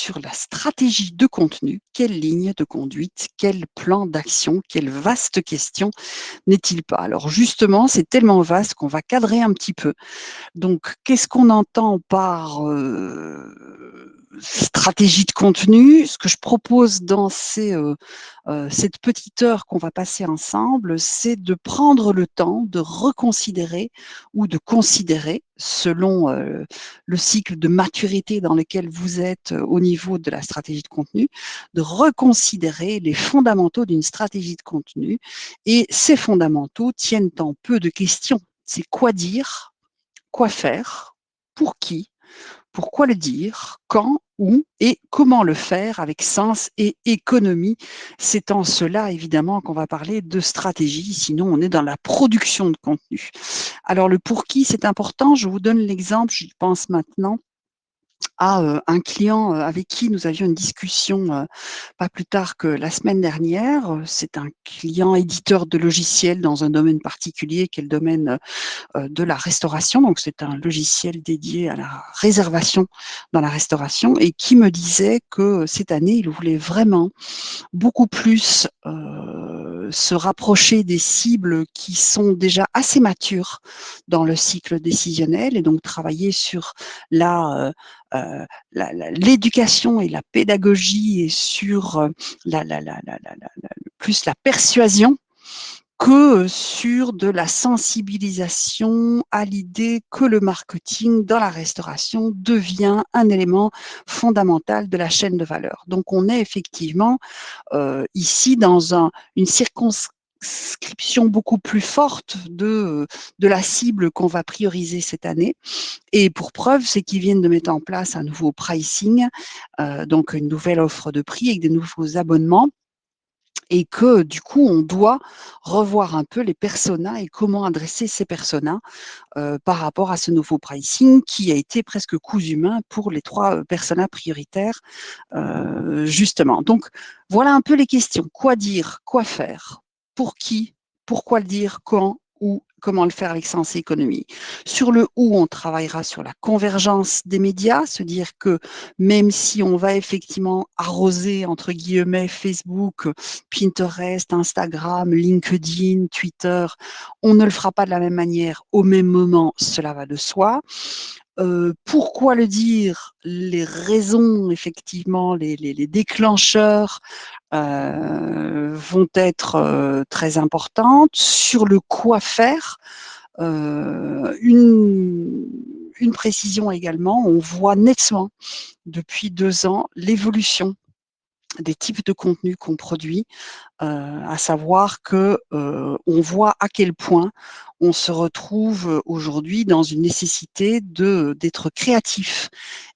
sur la stratégie de contenu. Quelle ligne de conduite, quel plan d'action, quelle vaste question n'est-il pas? Alors justement, c'est tellement vaste qu'on va cadrer un petit peu. Donc, qu'est-ce qu'on entend par stratégie de contenu? Ce que je propose dans cette petite heure qu'on va passer ensemble, c'est de prendre le temps de reconsidérer ou de considérer, selon le cycle de maturité dans lequel vous êtes au niveau de la stratégie de contenu, de reconsidérer les fondamentaux d'une stratégie de contenu. Et ces fondamentaux tiennent en peu de questions. C'est quoi dire? Quoi faire? Pour qui? Pourquoi le dire? Quand? Où? Et comment le faire avec sens et économie? C'est en cela, évidemment, qu'on va parler de stratégie, sinon on est dans la production de contenu. Alors le pour qui, c'est important. Je vous donne l'exemple, j'y pense maintenant, à un client avec qui nous avions une discussion pas plus tard que la semaine dernière. C'est un client éditeur de logiciels dans un domaine particulier qui est le domaine de la restauration. Donc, c'est un logiciel dédié à la réservation dans la restauration et qui me disait que cette année, il voulait vraiment beaucoup plus se rapprocher des cibles qui sont déjà assez matures dans le cycle décisionnel et donc travailler sur la, l'éducation et la pédagogie et sur plus la persuasion que sur de la sensibilisation à l'idée que le marketing dans la restauration devient un élément fondamental de la chaîne de valeur. Donc on est effectivement ici dans une circonscription beaucoup plus forte de la cible qu'on va prioriser cette année. Et pour preuve, c'est qu'ils viennent de mettre en place un nouveau pricing, donc une nouvelle offre de prix avec des nouveaux abonnements et que du coup, on doit revoir un peu les personas et comment adresser ces personas par rapport à ce nouveau pricing qui a été presque cousu main pour les 3 personas prioritaires, justement. Donc voilà un peu les questions. Quoi dire? Quoi faire? Pour qui? Pourquoi le dire? Quand? Où? Comment le faire avec sens et économie? Sur le où, on travaillera sur la convergence des médias, se dire que même si on va effectivement arroser, entre guillemets, Facebook, Pinterest, Instagram, LinkedIn, Twitter, on ne le fera pas de la même manière au même moment, cela va de soi. Pourquoi le dire? Les raisons, effectivement, les déclencheurs vont être très importantes. Sur le quoi faire, une précision également, on voit nettement depuis 2 ans l'évolution des types de contenus qu'on produit, à savoir que on voit à quel point on se retrouve aujourd'hui dans une nécessité d'être créatif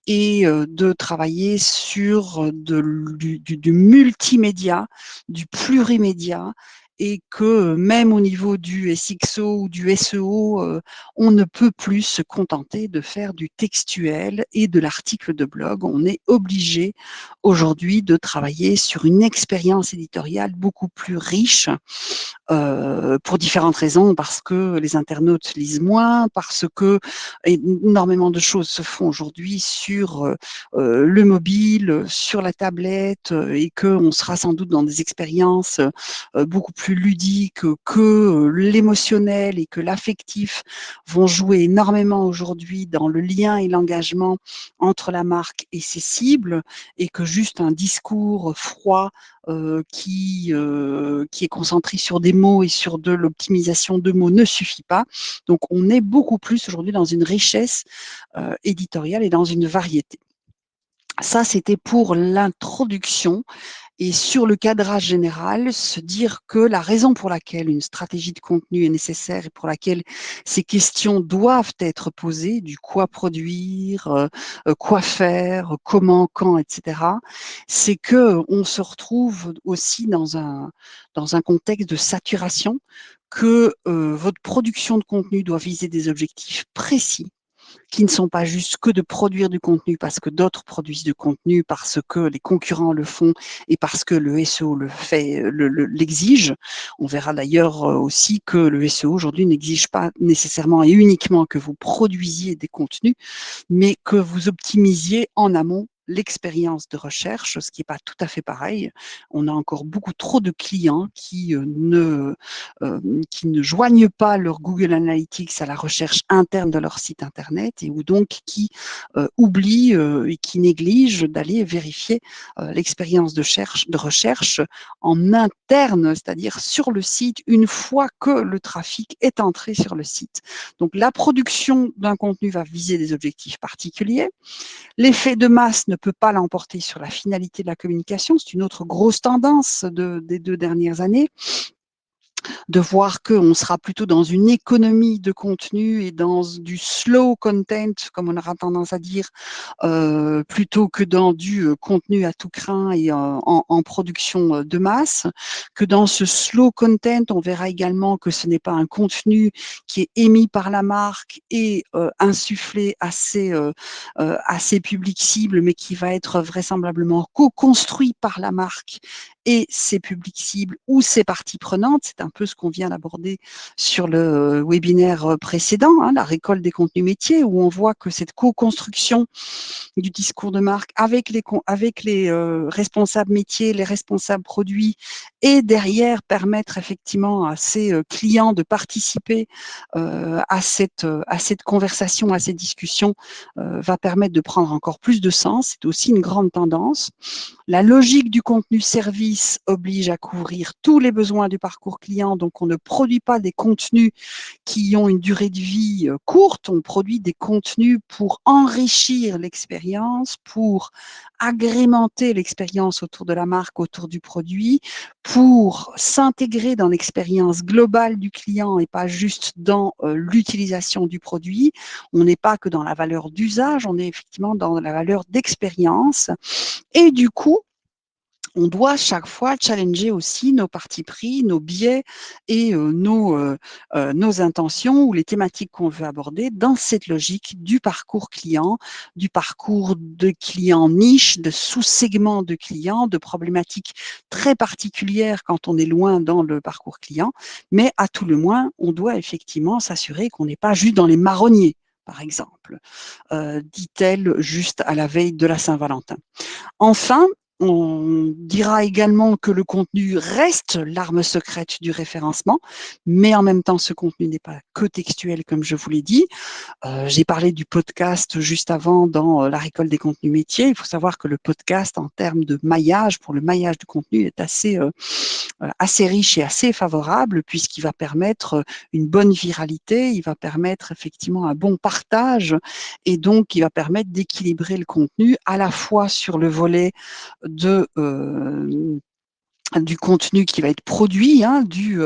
et de travailler sur du multimédia, du plurimédia et que même au niveau du SXO ou du SEO, on ne peut plus se contenter de faire du textuel et de l'article de blog. On est obligé aujourd'hui de travailler sur une expérience éditoriale beaucoup plus riche pour différentes raisons, parce que les internautes lisent moins, parce que énormément de choses se font aujourd'hui sur le mobile, sur la tablette, et qu'on sera sans doute dans des expériences beaucoup plus ludiques que l'émotionnel et que l'affectif vont jouer énormément aujourd'hui dans le lien et l'engagement entre la marque et ses cibles, et que juste un discours froid qui est concentré sur des mots et sur de l'optimisation de mots ne suffit pas. Donc on est beaucoup plus aujourd'hui dans une richesse éditoriale et dans une variété. Ça, c'était pour l'introduction. Et sur le cadrage général, se dire que la raison pour laquelle une stratégie de contenu est nécessaire et pour laquelle ces questions doivent être posées, du quoi produire, quoi faire, comment, quand, etc., c'est que on se retrouve aussi dans un contexte de saturation, que votre production de contenu doit viser des objectifs précis qui ne sont pas juste que de produire du contenu parce que d'autres produisent du contenu, parce que les concurrents le font et parce que le SEO le fait, l'exige. On verra d'ailleurs aussi que le SEO aujourd'hui n'exige pas nécessairement et uniquement que vous produisiez des contenus, mais que vous optimisiez en amont l'expérience de recherche, ce qui n'est pas tout à fait pareil. On a encore beaucoup trop de clients qui ne joignent pas leur Google Analytics à la recherche interne de leur site internet et ou donc qui oublient et qui négligent d'aller vérifier l'expérience de recherche en interne, c'est-à-dire sur le site, une fois que le trafic est entré sur le site. Donc, la production d'un contenu va viser des objectifs particuliers. L'effet de masse ne peut pas l'emporter sur la finalité de la communication. C'est une autre grosse tendance des 2 dernières années, de voir qu'on sera plutôt dans une économie de contenu et dans du slow content, comme on aura tendance à dire, plutôt que dans du contenu à tout crin et en production de masse. Que dans ce slow content, on verra également que ce n'est pas un contenu qui est émis par la marque et insufflé à ses publics cibles, mais qui va être vraisemblablement co-construit par la marque et ses publics cibles ou ses parties prenantes. C'est un peu ce qu'on vient d'aborder sur le webinaire précédent, hein, la récolte des contenus métiers, où on voit que cette co-construction du discours de marque avec les responsables métiers, les responsables produits, et derrière permettre effectivement à ces clients de participer à cette conversation, à cette discussion, va permettre de prendre encore plus de sens. C'est aussi une grande tendance. La logique du contenu service oblige à couvrir tous les besoins du parcours client, donc on ne produit pas des contenus qui ont une durée de vie courte, on produit des contenus pour enrichir l'expérience, pour agrémenter l'expérience autour de la marque, autour du produit, pour s'intégrer dans l'expérience globale du client et pas juste dans l'utilisation du produit. On n'est pas que dans la valeur d'usage, on est effectivement dans la valeur d'expérience. Et du coup, on doit chaque fois challenger aussi nos partis pris, nos biais et nos intentions ou les thématiques qu'on veut aborder dans cette logique du parcours client, du parcours de clients niche, de sous-segments de clients, de problématiques très particulières quand on est loin dans le parcours client. Mais à tout le moins, on doit effectivement s'assurer qu'on n'est pas juste dans les marronniers, par exemple, dit-elle juste à la veille de la Saint-Valentin. Enfin, on dira également que le contenu reste l'arme secrète du référencement, mais en même temps, ce contenu n'est pas que textuel, comme je vous l'ai dit. J'ai parlé du podcast juste avant dans la récolte des contenus métiers. Il faut savoir que le podcast, en termes de maillage, pour le maillage du contenu, est assez riche et assez favorable, puisqu'il va permettre une bonne viralité, il va permettre effectivement un bon partage, et donc il va permettre d'équilibrer le contenu à la fois sur le volet du contenu qui va être produit, hein, du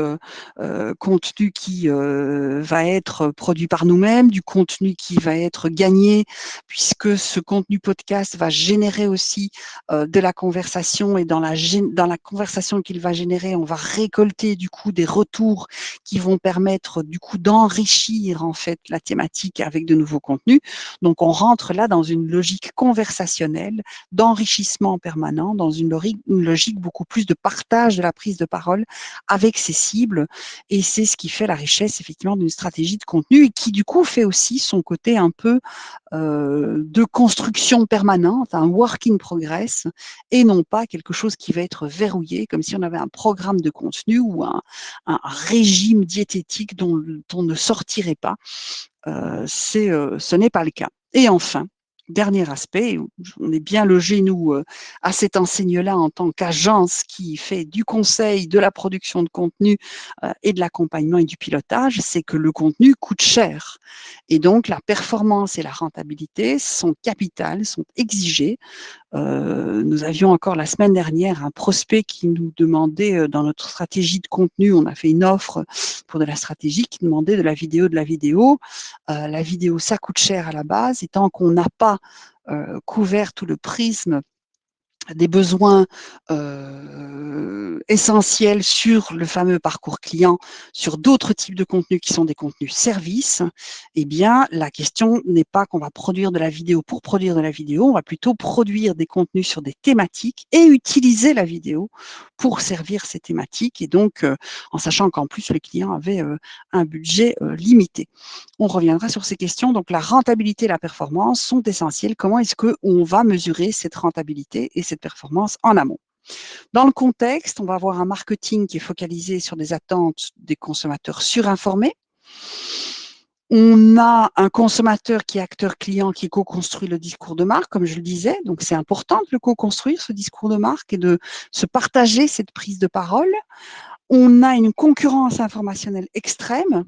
contenu qui va être produit par nous-mêmes, du contenu qui va être gagné, puisque ce contenu podcast va générer aussi de la conversation, et dans la conversation qu'il va générer, on va récolter du coup des retours qui vont permettre du coup d'enrichir en fait la thématique avec de nouveaux contenus. Donc on rentre là dans une logique conversationnelle, d'enrichissement permanent, dans une logique beaucoup plus de partage de la prise de parole avec ses cibles. Et c'est ce qui fait la richesse effectivement d'une stratégie de contenu, et qui du coup fait aussi son côté un peu de construction permanente, un work in progress, et non pas quelque chose qui va être verrouillé, comme si on avait un programme de contenu ou un régime diététique dont on ne sortirait pas. Ce n'est pas le cas. Et enfin, dernier aspect, on est bien logé, nous, à cette enseigne-là en tant qu'agence qui fait du conseil, de la production de contenu et de l'accompagnement et du pilotage, c'est que le contenu coûte cher. Et donc, la performance et la rentabilité sont capitales, sont exigées. Nous avions encore la semaine dernière un prospect qui nous demandait, dans notre stratégie de contenu, on a fait une offre pour de la stratégie qui demandait de la vidéo, de la vidéo. La vidéo, ça coûte cher à la base, et tant qu'on n'a pas couvert tout le prisme des besoins essentiels sur le fameux parcours client, sur d'autres types de contenus qui sont des contenus services, eh bien, la question n'est pas qu'on va produire de la vidéo pour produire de la vidéo, on va plutôt produire des contenus sur des thématiques et utiliser la vidéo pour servir ces thématiques et donc en sachant qu'en plus les clients avaient un budget limité. On reviendra sur ces questions. Donc la rentabilité et la performance sont essentielles. Comment est-ce qu'on va mesurer cette rentabilité et cette performance en amont? Dans le contexte, on va avoir un marketing qui est focalisé sur des attentes des consommateurs surinformés. On a un consommateur qui est acteur client qui co-construit le discours de marque, comme je le disais. Donc, c'est important de le co-construire, ce discours de marque, et de se partager cette prise de parole. On a une concurrence informationnelle extrême,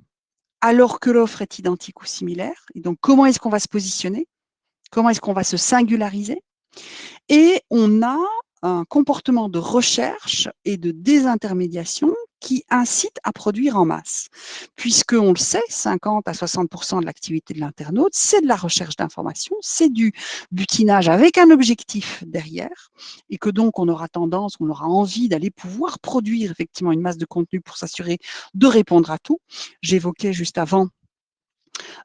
alors que l'offre est identique ou similaire. Et donc, comment est-ce qu'on va se positionner? Comment est-ce qu'on va se singulariser? Et on a un comportement de recherche et de désintermédiation qui incite à produire en masse. Puisque, on le sait, 50 à 60% de l'activité de l'internaute, c'est de la recherche d'informations, c'est du butinage avec un objectif derrière, et que donc on aura tendance, on aura envie d'aller pouvoir produire effectivement une masse de contenu pour s'assurer de répondre à tout. J'évoquais juste avant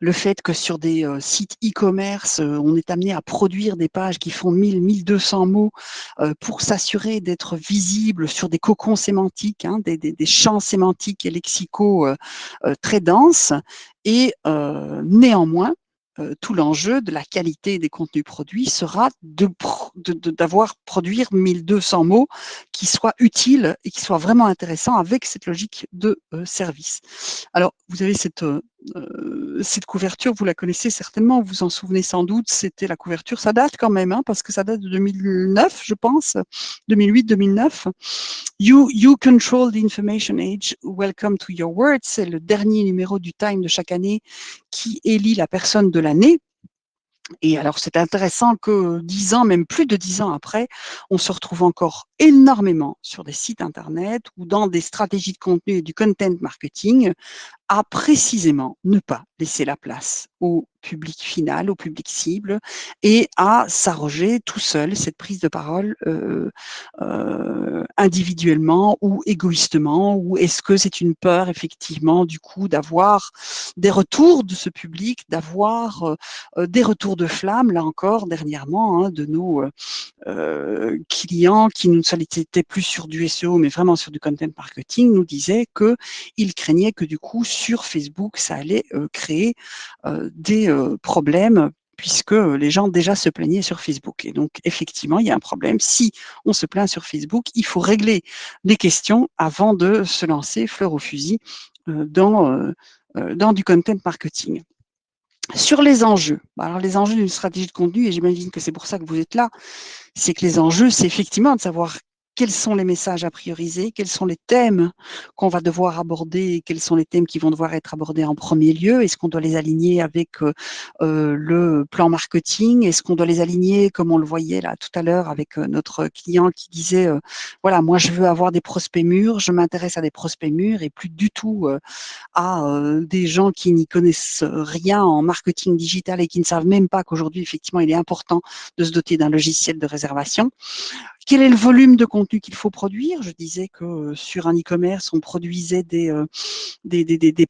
le fait que sur des sites e-commerce, on est amené à produire des pages qui font 1000-1200 mots pour s'assurer d'être visible sur des cocons sémantiques, hein, des champs sémantiques et lexicaux très denses. Et néanmoins, tout l'enjeu de la qualité des contenus produits sera d'avoir produire 1200 mots qui soient utiles et qui soient vraiment intéressants avec cette logique de service. Alors, vous avez cette couverture, vous la connaissez certainement, vous vous en souvenez sans doute, c'était la couverture, ça date quand même, hein, parce que ça date de 2009, je pense, 2008-2009. You control the information age, welcome to your words, c'est le dernier numéro du Time de chaque année qui élit la personne de l'année. Et alors, c'est intéressant que 10 ans, même plus de 10 ans après, on se retrouve encore énormément sur des sites Internet ou dans des stratégies de contenu et du content marketing à précisément ne pas laisser la place au public final, au public cible, et à s'arroger tout seul cette prise de parole individuellement ou égoïstement, ou est-ce que c'est une peur effectivement du coup d'avoir des retours de ce public, d'avoir des retours de flamme, là encore dernièrement, hein, de nos clients qui ne étaient plus sur du SEO, mais vraiment sur du content marketing, nous disaient qu'ils craignaient que du coup, sur Facebook, ça allait créer des problèmes puisque les gens déjà se plaignaient sur Facebook. Et donc, effectivement, il y a un problème. Si on se plaint sur Facebook, il faut régler des questions avant de se lancer fleur au fusil dans du content marketing. Sur les enjeux, alors les enjeux d'une stratégie de contenu, et j'imagine que c'est pour ça que vous êtes là, c'est que les enjeux, c'est effectivement de savoir quels sont les messages à prioriser, quels sont les thèmes qu'on va devoir aborder, quels sont les thèmes qui vont devoir être abordés en premier lieu. Est-ce qu'on doit les aligner avec le plan marketing? Est-ce qu'on doit les aligner, comme on le voyait là tout à l'heure avec notre client qui disait, voilà, moi je veux avoir des prospects mûrs, je m'intéresse à des prospects mûrs et plus du tout à des gens qui n'y connaissent rien en marketing digital et qui ne savent même pas qu'aujourd'hui, effectivement, il est important de se doter d'un logiciel de réservation. Quel est le volume de contenu qu'il faut produire? Je disais que sur un e-commerce, on produisait des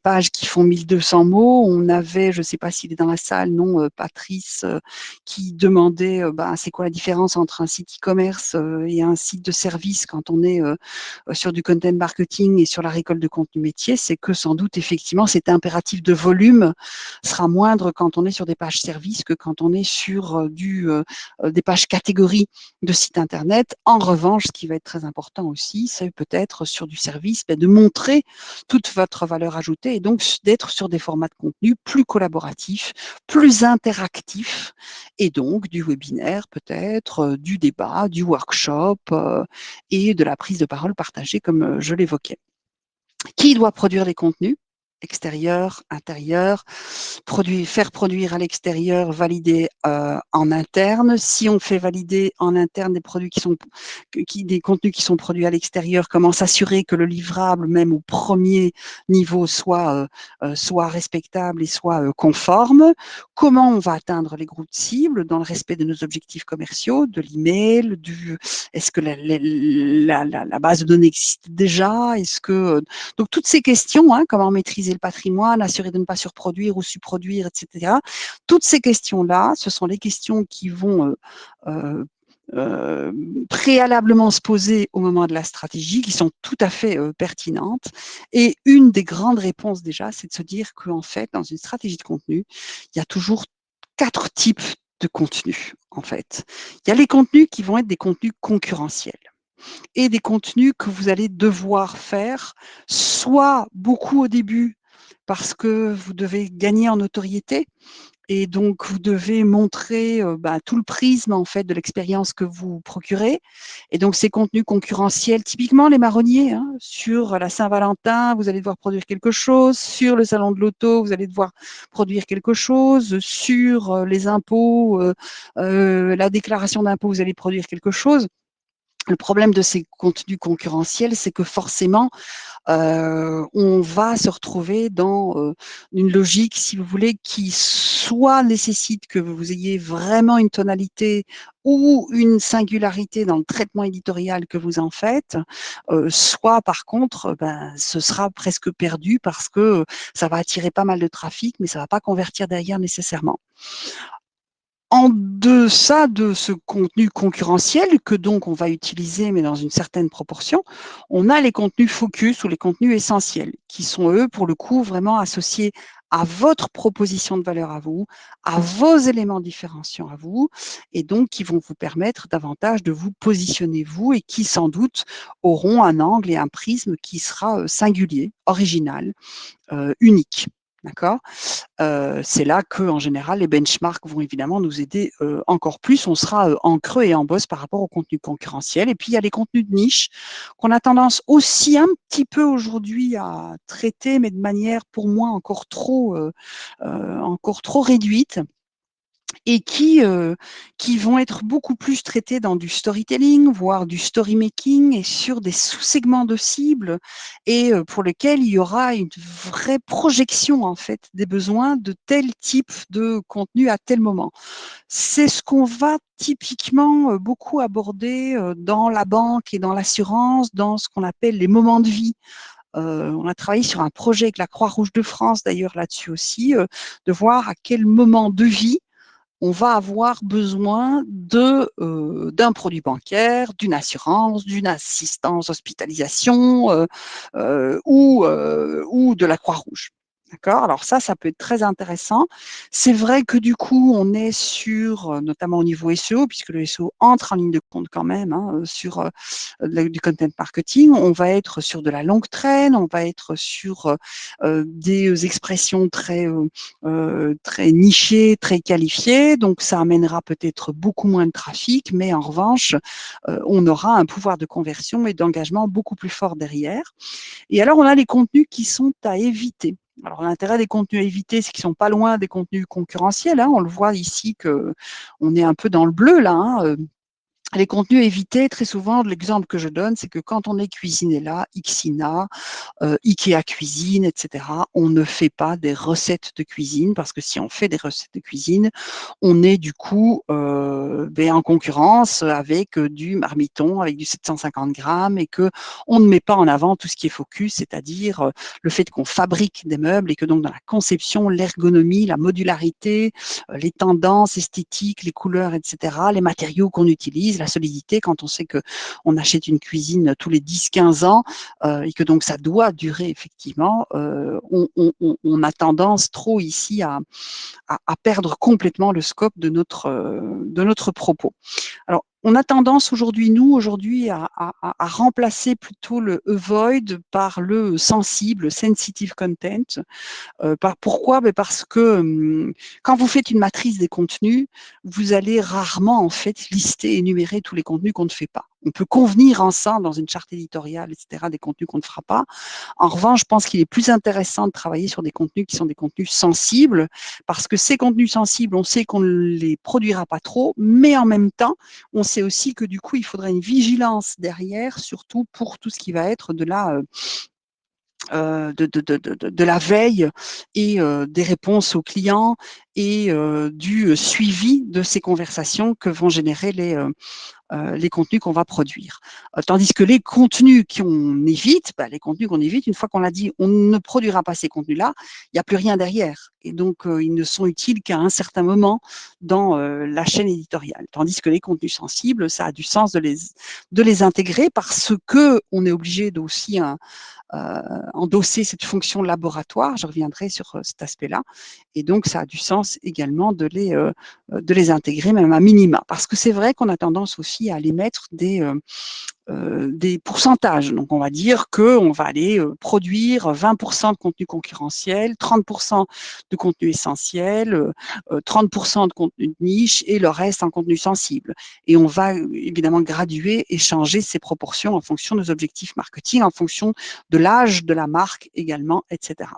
pages qui font 1200 mots. On avait, je ne sais pas s'il est dans la salle, non, Patrice, qui demandait c'est quoi la différence entre un site e-commerce et un site de service quand on est sur du content marketing et sur la récolte de contenu métier. C'est que sans doute, effectivement, cet impératif de volume sera moindre quand on est sur des pages services que quand on est sur des pages catégories de sites Internet. En revanche, ce qui va être très important aussi, c'est peut-être sur du service, de montrer toute votre valeur ajoutée et donc d'être sur des formats de contenu plus collaboratifs, plus interactifs et donc du webinaire peut-être, du débat, du workshop et de la prise de parole partagée comme je l'évoquais. Qui doit produire les contenus? Extérieur, intérieur, faire produire à l'extérieur, valider en interne. Si on fait valider en interne des produits des contenus qui sont produits à l'extérieur, comment s'assurer que le livrable, même au premier niveau, soit respectable et soit conforme. Comment on va atteindre les groupes cibles dans le respect de nos objectifs commerciaux, de l'email, est-ce que la base de données existe déjà? Donc toutes ces questions, hein, comment maîtriser le patrimoine, assurer de ne pas surproduire ou subproduire, etc. Toutes ces questions-là, ce sont les questions qui vont euh, préalablement se poser au moment de la stratégie, qui sont tout à fait pertinentes. Et une des grandes réponses déjà, c'est de se dire qu'en fait, dans une stratégie de contenu, il y a toujours 4 types de contenus, en fait. Il y a les contenus qui vont être des contenus concurrentiels et des contenus que vous allez devoir faire, soit beaucoup au début parce que vous devez gagner en notoriété, et donc vous devez montrer tout le prisme en fait de l'expérience que vous procurez. Et donc ces contenus concurrentiels, typiquement les marronniers, hein, sur la Saint-Valentin, vous allez devoir produire quelque chose, sur le salon de l'auto, vous allez devoir produire quelque chose, sur les impôts, la déclaration d'impôt, vous allez produire quelque chose. Le problème de ces contenus concurrentiels, c'est que forcément, on va se retrouver dans une logique, si vous voulez, qui soit nécessite que vous ayez vraiment une tonalité ou une singularité dans le traitement éditorial que vous en faites, soit par contre, ce sera presque perdu parce que ça va attirer pas mal de trafic, mais ça va pas convertir derrière nécessairement. En deçà de ce contenu concurrentiel que donc on va utiliser, mais dans une certaine proportion, on a les contenus focus ou les contenus essentiels, qui sont eux, pour le coup, vraiment associés à votre proposition de valeur à vous, à vos éléments différenciants à vous, et donc qui vont vous permettre davantage de vous positionner vous et qui sans doute auront un angle et un prisme qui sera singulier, original, unique. D'accord? C'est là que, en général, les benchmarks vont évidemment nous aider encore plus. On sera en creux et en bosse par rapport au contenu concurrentiel. Et puis, il y a les contenus de niche qu'on a tendance aussi un petit peu aujourd'hui à traiter, mais de manière, pour moi, encore trop réduite, et qui vont être beaucoup plus traités dans du storytelling, voire du story making, et sur des sous-segments de cibles, et pour lesquels il y aura une vraie projection en fait des besoins de tel type de contenu à tel moment. C'est ce qu'on va typiquement beaucoup aborder dans la banque et dans l'assurance, dans ce qu'on appelle les moments de vie. On a travaillé sur un projet avec la Croix-Rouge de France d'ailleurs là-dessus aussi, de voir à quel moment de vie on va avoir besoin d'un produit bancaire, d'une assurance, d'une assistance hospitalisation ou de la Croix-Rouge. D'accord. Alors ça peut être très intéressant. C'est vrai que du coup, on est sur, notamment au niveau SEO, puisque le SEO entre en ligne de compte quand même, hein, sur du content marketing. On va être sur de la longue traîne, on va être sur des expressions très nichées, très qualifiées. Donc ça amènera peut-être beaucoup moins de trafic, mais en revanche, on aura un pouvoir de conversion et d'engagement beaucoup plus fort derrière. Et alors, on a les contenus qui sont à éviter. Alors, l'intérêt des contenus à éviter, c'est qu'ils sont pas loin des contenus concurrentiels, hein. On le voit ici que on est un peu dans le bleu là, hein. Les contenus à éviter, très souvent, l'exemple que je donne, c'est que quand on est cuisiné là, Xina, IKEA Cuisine, etc., on ne fait pas des recettes de cuisine, parce que si on fait des recettes de cuisine, on est du coup en concurrence avec du marmiton, avec du 750 grammes, et que on ne met pas en avant tout ce qui est focus, c'est-à-dire le fait qu'on fabrique des meubles, et que donc dans la conception, l'ergonomie, la modularité, les tendances esthétiques, les couleurs, etc., les matériaux qu'on utilise, la solidité, quand on sait que on achète une cuisine tous les 10-15 ans, et que donc ça doit durer effectivement, on a tendance trop ici à perdre complètement le scope de notre propos. Alors, on a tendance aujourd'hui à remplacer plutôt le avoid par le sensible, sensitive content. Pourquoi? Parce que quand vous faites une matrice des contenus, vous allez rarement en fait lister et énumérer tous les contenus qu'on ne fait pas. On peut convenir ensemble dans une charte éditoriale, etc., des contenus qu'on ne fera pas. En revanche, je pense qu'il est plus intéressant de travailler sur des contenus qui sont des contenus sensibles, parce que ces contenus sensibles, on sait qu'on ne les produira pas trop, mais en même temps, on sait aussi que du coup, il faudra une vigilance derrière, surtout pour tout ce qui va être de la veille et des réponses aux clients, et du suivi de ces conversations que vont générer les contenus qu'on va produire. Tandis que les contenus qu'on évite, les contenus qu'on évite, une fois qu'on l'a dit, on ne produira pas ces contenus-là, il n'y a plus rien derrière. Et donc, ils ne sont utiles qu'à un certain moment dans la chaîne éditoriale. Tandis que les contenus sensibles, ça a du sens de les intégrer parce que on est obligé d'aussi endosser cette fonction laboratoire. Je reviendrai sur cet aspect-là. Et donc, ça a du sens également de les intégrer, même à minima. Parce que c'est vrai qu'on a tendance aussi à les mettre des pourcentages. Donc, on va dire qu'on va aller produire 20% de contenu concurrentiel, 30% de contenu essentiel, 30% de contenu de niche et le reste en contenu sensible. Et on va évidemment graduer et changer ces proportions en fonction de nos objectifs marketing, en fonction de l'âge de la marque également, etc.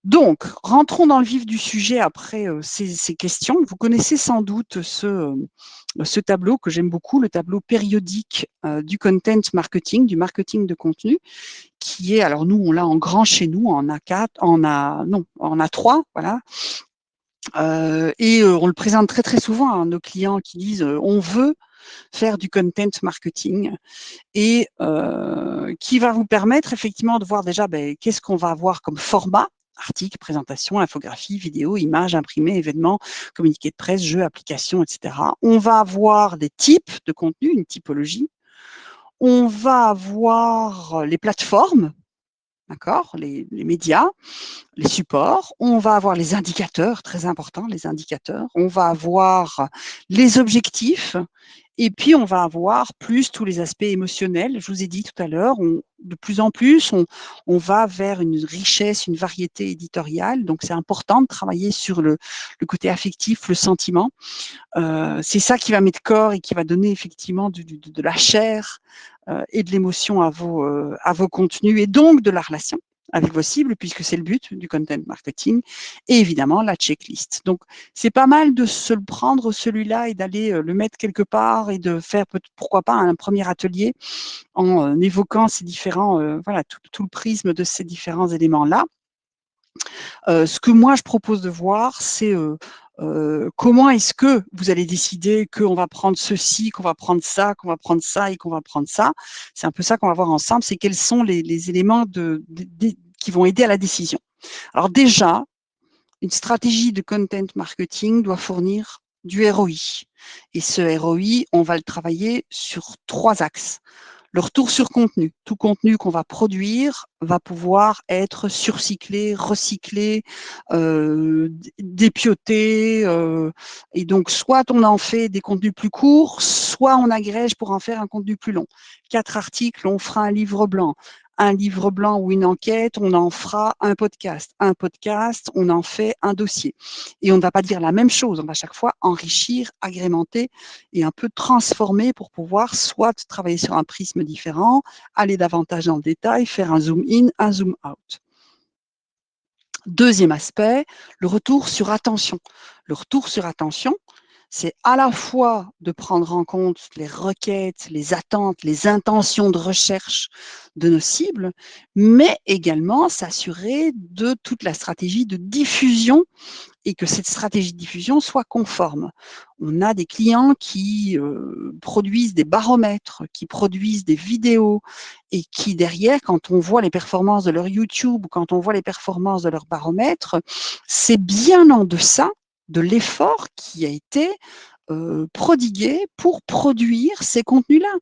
Donc, rentrons dans le vif du sujet après ces questions. Vous connaissez sans doute ce tableau que j'aime beaucoup, le tableau périodique du content marketing, du marketing de contenu, qui est, alors nous, on l'a en grand chez nous, en A4, en A3, voilà. Et on le présente très très souvent à nos clients qui disent on veut faire du content marketing et qui va vous permettre effectivement de voir déjà qu'est-ce qu'on va avoir comme format, article, présentation, infographie, vidéo, images, imprimés, événements, communiqué de presse, jeux, applications, etc. On va avoir des types de contenu, une typologie. On va avoir les plateformes, d'accord, les médias, les supports. On va avoir les indicateurs, très importants, les indicateurs. On va avoir les objectifs. Et puis, on va avoir plus tous les aspects émotionnels. Je vous ai dit tout à l'heure, de plus en plus, on va vers une richesse, une variété éditoriale. Donc, c'est important de travailler sur le côté affectif, le sentiment. C'est ça qui va mettre corps et qui va donner effectivement de la chair et de l'émotion à vos contenus et donc de la relation avec vos cibles, puisque c'est le but du content marketing, et évidemment la checklist. Donc, c'est pas mal de se le prendre celui-là et d'aller le mettre quelque part et de faire pourquoi pas un premier atelier en évoquant ces différents, voilà, tout le prisme de ces différents éléments-là. Ce que moi je propose de voir, c'est comment est-ce que vous allez décider qu'on va prendre ceci, qu'on va prendre ça, qu'on va prendre ça et qu'on va prendre ça. C'est un peu ça qu'on va voir ensemble, c'est quels sont les éléments qui vont aider à la décision. Alors déjà, une stratégie de content marketing doit fournir du ROI. Et ce ROI, on va le travailler sur 3 axes. Le retour sur contenu. Tout contenu qu'on va produire va pouvoir être surcyclé, recyclé, dépioté. Et donc, soit on en fait des contenus plus courts, soit on agrège pour en faire un contenu plus long. 4 articles, on fera un livre blanc. Un livre blanc ou une enquête, on en fera un podcast. Un podcast, on en fait un dossier. Et on ne va pas dire la même chose, on va à chaque fois enrichir, agrémenter et un peu transformer pour pouvoir soit travailler sur un prisme différent, aller davantage dans le détail, faire un zoom in, un zoom out. Deuxième aspect, le retour sur attention. Le retour sur attention, c'est à la fois de prendre en compte les requêtes, les attentes, les intentions de recherche de nos cibles, mais également s'assurer de toute la stratégie de diffusion et que cette stratégie de diffusion soit conforme. On a des clients qui produisent des baromètres, qui produisent des vidéos et qui derrière, quand on voit les performances de leur YouTube, quand on voit les performances de leur baromètre, c'est bien en deçà de l'effort qui a été prodigué pour produire ces contenus-là.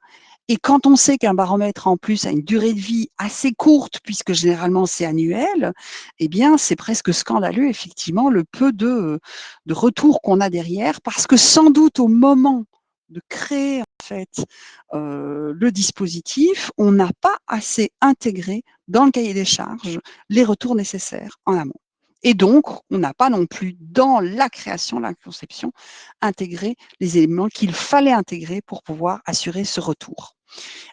Et quand on sait qu'un baromètre en plus a une durée de vie assez courte, puisque généralement c'est annuel, eh bien c'est presque scandaleux effectivement le peu de retours qu'on a derrière, parce que sans doute au moment de créer en fait le dispositif, on n'a pas assez intégré dans le cahier des charges les retours nécessaires en amont. Et donc, on n'a pas non plus dans la création, la conception, intégré les éléments qu'il fallait intégrer pour pouvoir assurer ce retour.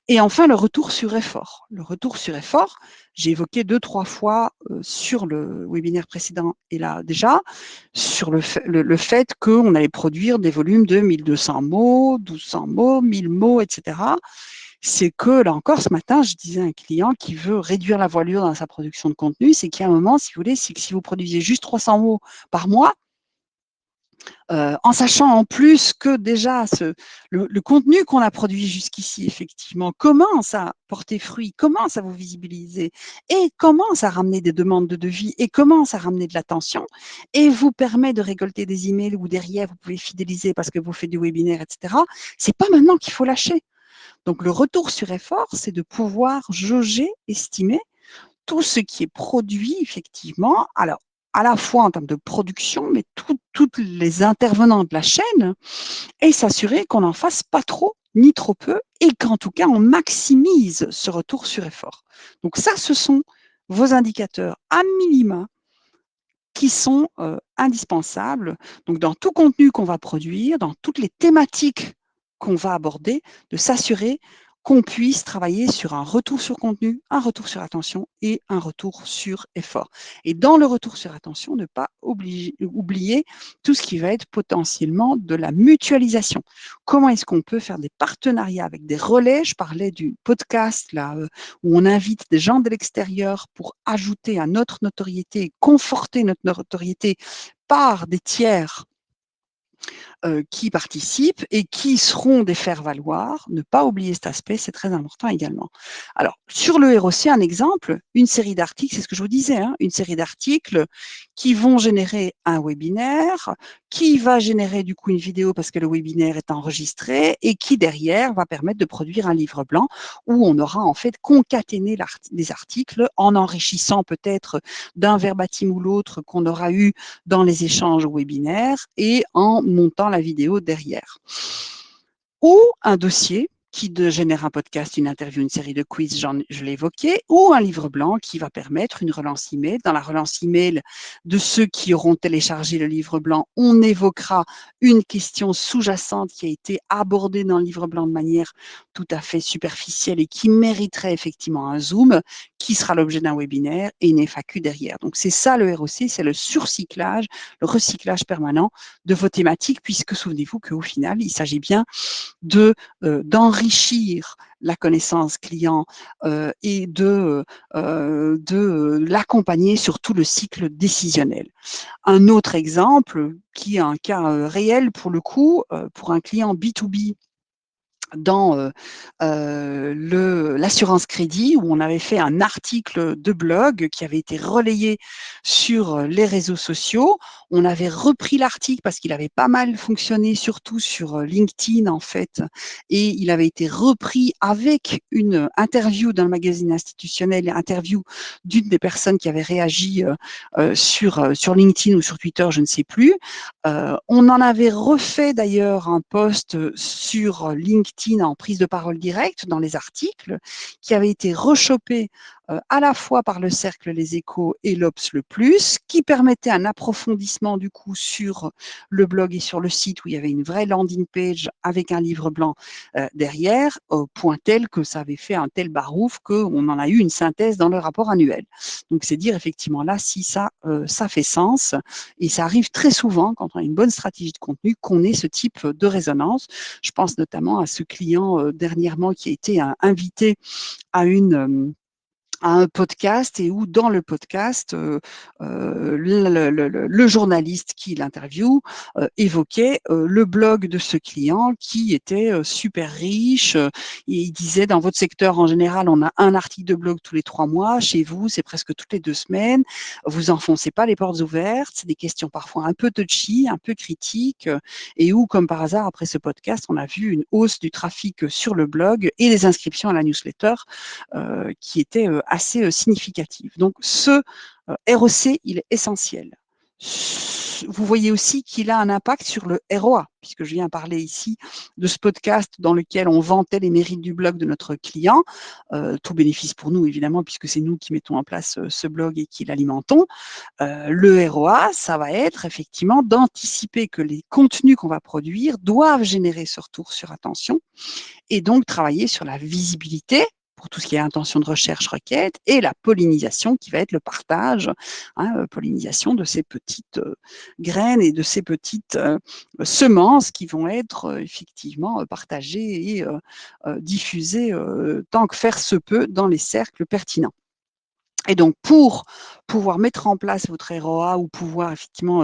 Et enfin, le retour sur effort. Le retour sur effort, j'ai évoqué 2-3 fois sur le webinaire précédent et là déjà, sur le fait qu'on allait produire des volumes de 1200 mots, 1200 mots, 1000 mots, etc. C'est que, là encore, ce matin, je disais à un client qui veut réduire la voilure dans sa production de contenu, c'est qu'il y a un moment, si vous voulez, c'est que si vous produisez juste 300 mots par mois, en sachant en plus que déjà le contenu qu'on a produit jusqu'ici, effectivement, commence à porter fruit, commence à vous visibiliser et commence à ramener des demandes de devis et commence à ramener de l'attention et vous permet de récolter des emails où derrière vous pouvez fidéliser parce que vous faites du webinaire, etc. C'est pas maintenant qu'il faut lâcher. Donc le retour sur effort, c'est de pouvoir jauger, estimer tout ce qui est produit effectivement, alors à la fois en termes de production, mais toutes les intervenants de la chaîne, et s'assurer qu'on n'en fasse pas trop ni trop peu, et qu'en tout cas on maximise ce retour sur effort. Donc ça, ce sont vos indicateurs à minima qui sont indispensables. Donc dans tout contenu qu'on va produire, dans toutes les thématiques qu'on va aborder, de s'assurer qu'on puisse travailler sur un retour sur contenu, un retour sur attention et un retour sur effort. Et dans le retour sur attention, ne pas oublier tout ce qui va être potentiellement de la mutualisation. Comment est-ce qu'on peut faire des partenariats avec des relais? Je parlais du podcast là, où on invite des gens de l'extérieur pour ajouter à notre notoriété et conforter notre notoriété par des tiers qui participent et qui seront des faire-valoir. Ne pas oublier cet aspect, c'est très important également. Alors, sur le ROC, un exemple, une série d'articles, c'est ce que je vous disais, hein, une série d'articles qui vont générer un webinaire, qui va générer du coup une vidéo parce que le webinaire est enregistré et qui derrière va permettre de produire un livre blanc où on aura en fait concaténé des articles en enrichissant peut-être d'un verbatim ou l'autre qu'on aura eu dans les échanges webinaires et en montant la vidéo derrière. Ou un dossier qui génère un podcast, une interview, une série de quiz, je l'ai évoqué, ou un livre blanc qui va permettre une relance email. Dans la relance email de ceux qui auront téléchargé le livre blanc, on évoquera une question sous-jacente qui a été abordée dans le livre blanc de manière tout à fait superficielle et qui mériterait effectivement un zoom, qui sera l'objet d'un webinaire et une FAQ derrière. Donc c'est ça le ROC, c'est le surcyclage, le recyclage permanent de vos thématiques, puisque souvenez-vous qu'au final, il s'agit bien d'enrichir la connaissance client et de l'accompagner sur tout le cycle décisionnel. Un autre exemple, qui est un cas réel pour le coup, pour un client B2B dans l'assurance crédit, où on avait fait un article de blog qui avait été relayé sur les réseaux sociaux. On avait repris l'article parce qu'il avait pas mal fonctionné, surtout sur LinkedIn en fait, et il avait été repris avec une interview d'un magazine institutionnel, interview d'une des personnes qui avait réagi sur LinkedIn ou sur Twitter, je ne sais plus. On en avait refait d'ailleurs un post sur LinkedIn en prise de parole directe dans les articles, qui avait été rechopé à la fois par le Cercle Les Échos et l'Obs Le Plus, qui permettait un approfondissement du coup sur le blog et sur le site où il y avait une vraie landing page avec un livre blanc derrière, au point tel que ça avait fait un tel barouf qu'on en a eu une synthèse dans le rapport annuel. Donc c'est dire effectivement là si ça fait sens, et ça arrive très souvent quand on a une bonne stratégie de contenu qu'on ait ce type de résonance. Je pense notamment à ce client dernièrement qui a été invité à un podcast et où dans le podcast, le journaliste qui l'interviewe évoquait le blog de ce client qui était super riche. Et il disait, dans votre secteur, en général, on a un article de blog tous les 3 mois. Chez vous, c'est presque toutes les 2 semaines. Vous enfoncez pas les portes ouvertes. C'est des questions parfois un peu touchy, un peu critiques. Et où, comme par hasard, après ce podcast, on a vu une hausse du trafic sur le blog et des inscriptions à la newsletter qui était assez significative. Donc ce ROC, il est essentiel. Vous voyez aussi qu'il a un impact sur le ROA, puisque je viens parler ici de ce podcast dans lequel on vantait les mérites du blog de notre client. Tout bénéfice pour nous, évidemment, puisque c'est nous qui mettons en place ce blog et qui l'alimentons. Le ROA, ça va être effectivement d'anticiper que les contenus qu'on va produire doivent générer ce retour sur attention et donc travailler sur la visibilité pour tout ce qui est intention de recherche, requête, et la pollinisation qui va être le partage, hein, pollinisation de ces petites graines et de ces petites semences qui vont être effectivement partagées et diffusées tant que faire se peut dans les cercles pertinents. Et donc, pour pouvoir mettre en place votre ROA ou pouvoir effectivement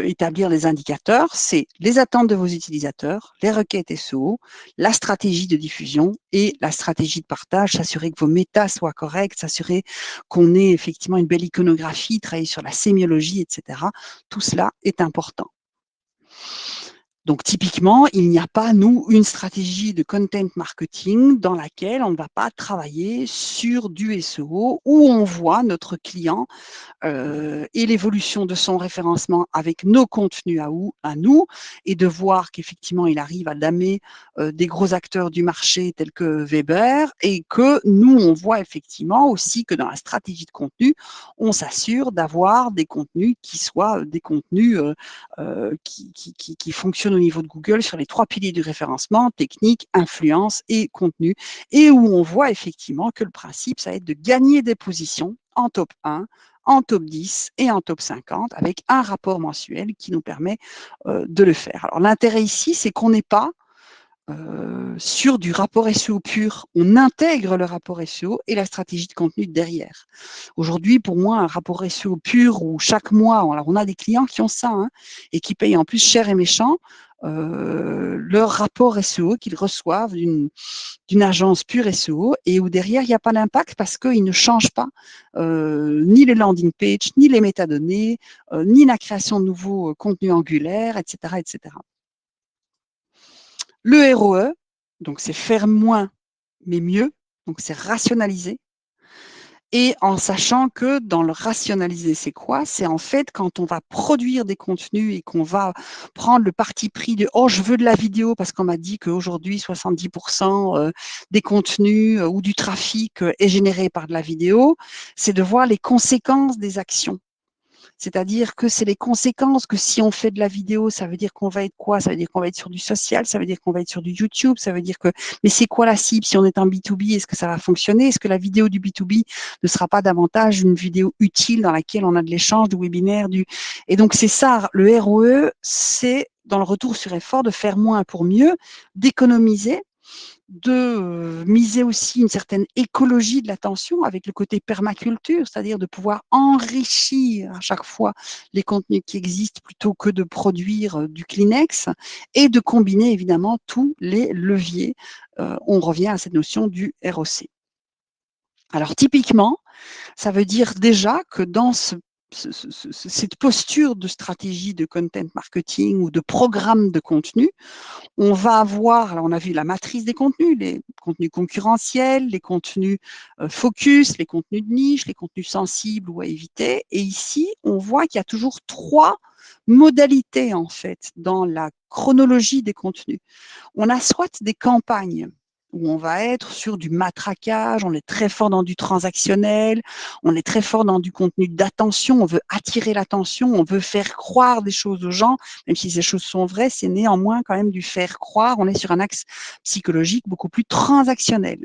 établir les indicateurs, c'est les attentes de vos utilisateurs, les requêtes SEO, la stratégie de diffusion et la stratégie de partage, s'assurer que vos métas soient correctes, s'assurer qu'on ait effectivement une belle iconographie, travailler sur la sémiologie, etc. Tout cela est important. Donc typiquement, il n'y a pas, nous, une stratégie de content marketing dans laquelle on ne va pas travailler sur du SEO, où on voit notre client et l'évolution de son référencement avec nos contenus à nous, et de voir qu'effectivement, il arrive à damer des gros acteurs du marché tels que Weber, et que nous, on voit effectivement aussi que dans la stratégie de contenu, on s'assure d'avoir des contenus qui soient des contenus qui fonctionnent au niveau de Google sur les 3 piliers du référencement, technique, influence et contenu, et où on voit effectivement que le principe, ça va être de gagner des positions en top 1, en top 10 et en top 50 avec un rapport mensuel qui nous permet de le faire. Alors l'intérêt ici, c'est qu'on n'est pas sur du rapport SEO pur. On intègre le rapport SEO et la stratégie de contenu derrière. Aujourd'hui, pour moi, un rapport SEO pur où chaque mois, alors on a des clients qui ont ça hein, et qui payent en plus cher et méchant leur rapport SEO qu'ils reçoivent d'une agence pure SEO et où derrière, il n'y a pas d'impact parce qu'ils ne changent pas ni les landing pages, ni les métadonnées, ni la création de nouveaux contenus angulaires, etc., etc. Le ROE, donc c'est faire moins mais mieux, donc c'est rationaliser. Et en sachant que dans le rationaliser, c'est quoi? C'est en fait quand on va produire des contenus et qu'on va prendre le parti pris de oh, je veux de la vidéo parce qu'on m'a dit qu'aujourd'hui 70% des contenus ou du trafic est généré par de la vidéo, c'est de voir les conséquences des actions. C'est-à-dire que c'est les conséquences que si on fait de la vidéo, ça veut dire qu'on va être quoi? Ça veut dire qu'on va être sur du social, ça veut dire qu'on va être sur du YouTube, ça veut dire que, mais c'est quoi la cible? Si on est en B2B, est-ce que ça va fonctionner? Est-ce que la vidéo du B2B ne sera pas davantage une vidéo utile dans laquelle on a de l'échange, du webinaire, et donc c'est ça, le ROE, c'est dans le retour sur effort de faire moins pour mieux, d'économiser, de miser aussi une certaine écologie de l'attention avec le côté permaculture, c'est-à-dire de pouvoir enrichir à chaque fois les contenus qui existent plutôt que de produire du Kleenex et de combiner évidemment tous les leviers. On revient à cette notion du ROC. Alors typiquement, ça veut dire déjà que dans cette posture de stratégie de content marketing ou de programme de contenu, on va avoir, alors on a vu la matrice des contenus, les contenus concurrentiels, les contenus focus, les contenus de niche, les contenus sensibles ou à éviter. Et ici, on voit qu'il y a toujours 3 modalités en fait dans la chronologie des contenus. On a soit des campagnes où on va être sur du matraquage, on est très fort dans du transactionnel, on est très fort dans du contenu d'attention, on veut attirer l'attention, on veut faire croire des choses aux gens, même si ces choses sont vraies, c'est néanmoins quand même du faire croire, on est sur un axe psychologique beaucoup plus transactionnel.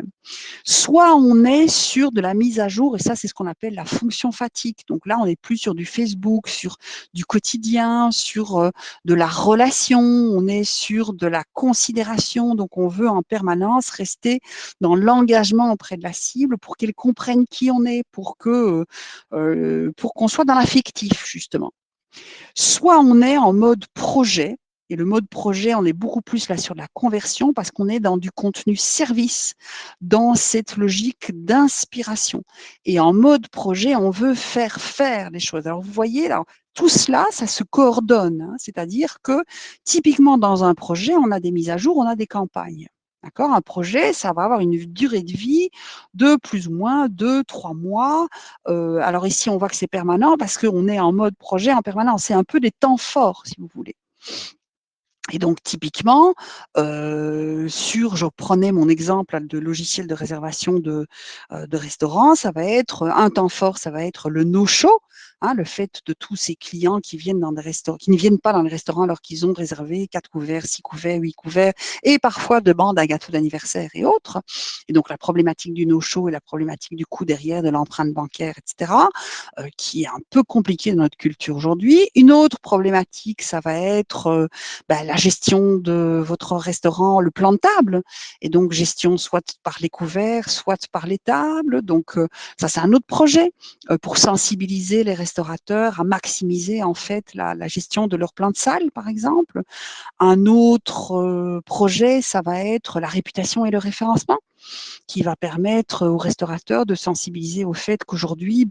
Soit on est sur de la mise à jour, et ça, c'est ce qu'on appelle la fonction fatigue. Donc là, on n'est plus sur du Facebook, sur du quotidien, sur de la relation, on est sur de la considération. Donc, on veut en permanence rester dans l'engagement auprès de la cible pour qu'elle comprenne qui on est, pour qu'on soit dans l'affectif, justement. Soit on est en mode projet, et le mode projet, on est beaucoup plus là sur la conversion parce qu'on est dans du contenu service, dans cette logique d'inspiration. Et en mode projet, on veut faire les choses. Alors, vous voyez, là, tout cela, ça se coordonne. Hein, c'est-à-dire que typiquement dans un projet, on a des mises à jour, on a des campagnes. D'accord? Un projet, ça va avoir une durée de vie de plus ou moins 2, 3 mois. Alors ici, on voit que c'est permanent parce qu'on est en mode projet en permanence. C'est un peu des temps forts, si vous voulez. Et donc typiquement, je prenais mon exemple de logiciel de réservation de restaurant, ça va être un temps fort, ça va être le no-show, hein, le fait de tous ces clients qui viennent dans des restaurants qui ne viennent pas dans les restaurants alors qu'ils ont réservé 4 couverts, 6 couverts, 8 couverts et parfois demandent un gâteau d'anniversaire et autres. Et donc la problématique du no-show et la problématique du coût derrière de l'empreinte bancaire et cetera, qui est un peu compliquée dans notre culture aujourd'hui. Une autre problématique, ça va être, la gestion de votre restaurant, le plan de table, et donc gestion soit par les couverts, soit par les tables. Donc ça, c'est un autre projet pour sensibiliser les restaurateurs à maximiser en fait la gestion de leur plan de salle, par exemple. Un autre projet, ça va être la réputation et le référencement qui va permettre aux restaurateurs de sensibiliser au fait qu'aujourd'hui,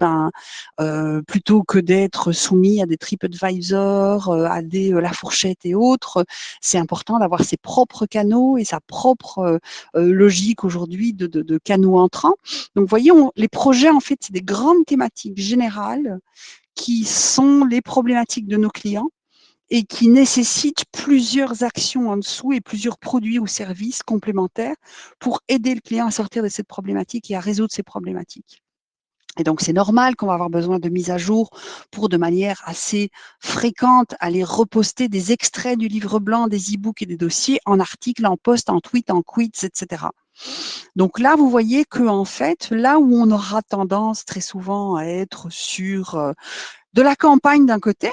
plutôt que d'être soumis à des TripAdvisor, à des La Fourchette et autres, c'est important d'avoir ses propres canaux et sa propre logique aujourd'hui de canaux entrants. Donc, voyons, les projets, en fait, c'est des grandes thématiques générales qui sont les problématiques de nos clients et qui nécessite plusieurs actions en dessous et plusieurs produits ou services complémentaires pour aider le client à sortir de cette problématique et à résoudre ces problématiques. Et donc, c'est normal qu'on va avoir besoin de mise à jour pour, de manière assez fréquente, aller reposter des extraits du livre blanc, des e-books et des dossiers en articles, en posts, en tweets, en quiz, etc. Donc là, vous voyez que en fait, là où on aura tendance très souvent à être sur de la campagne d'un côté,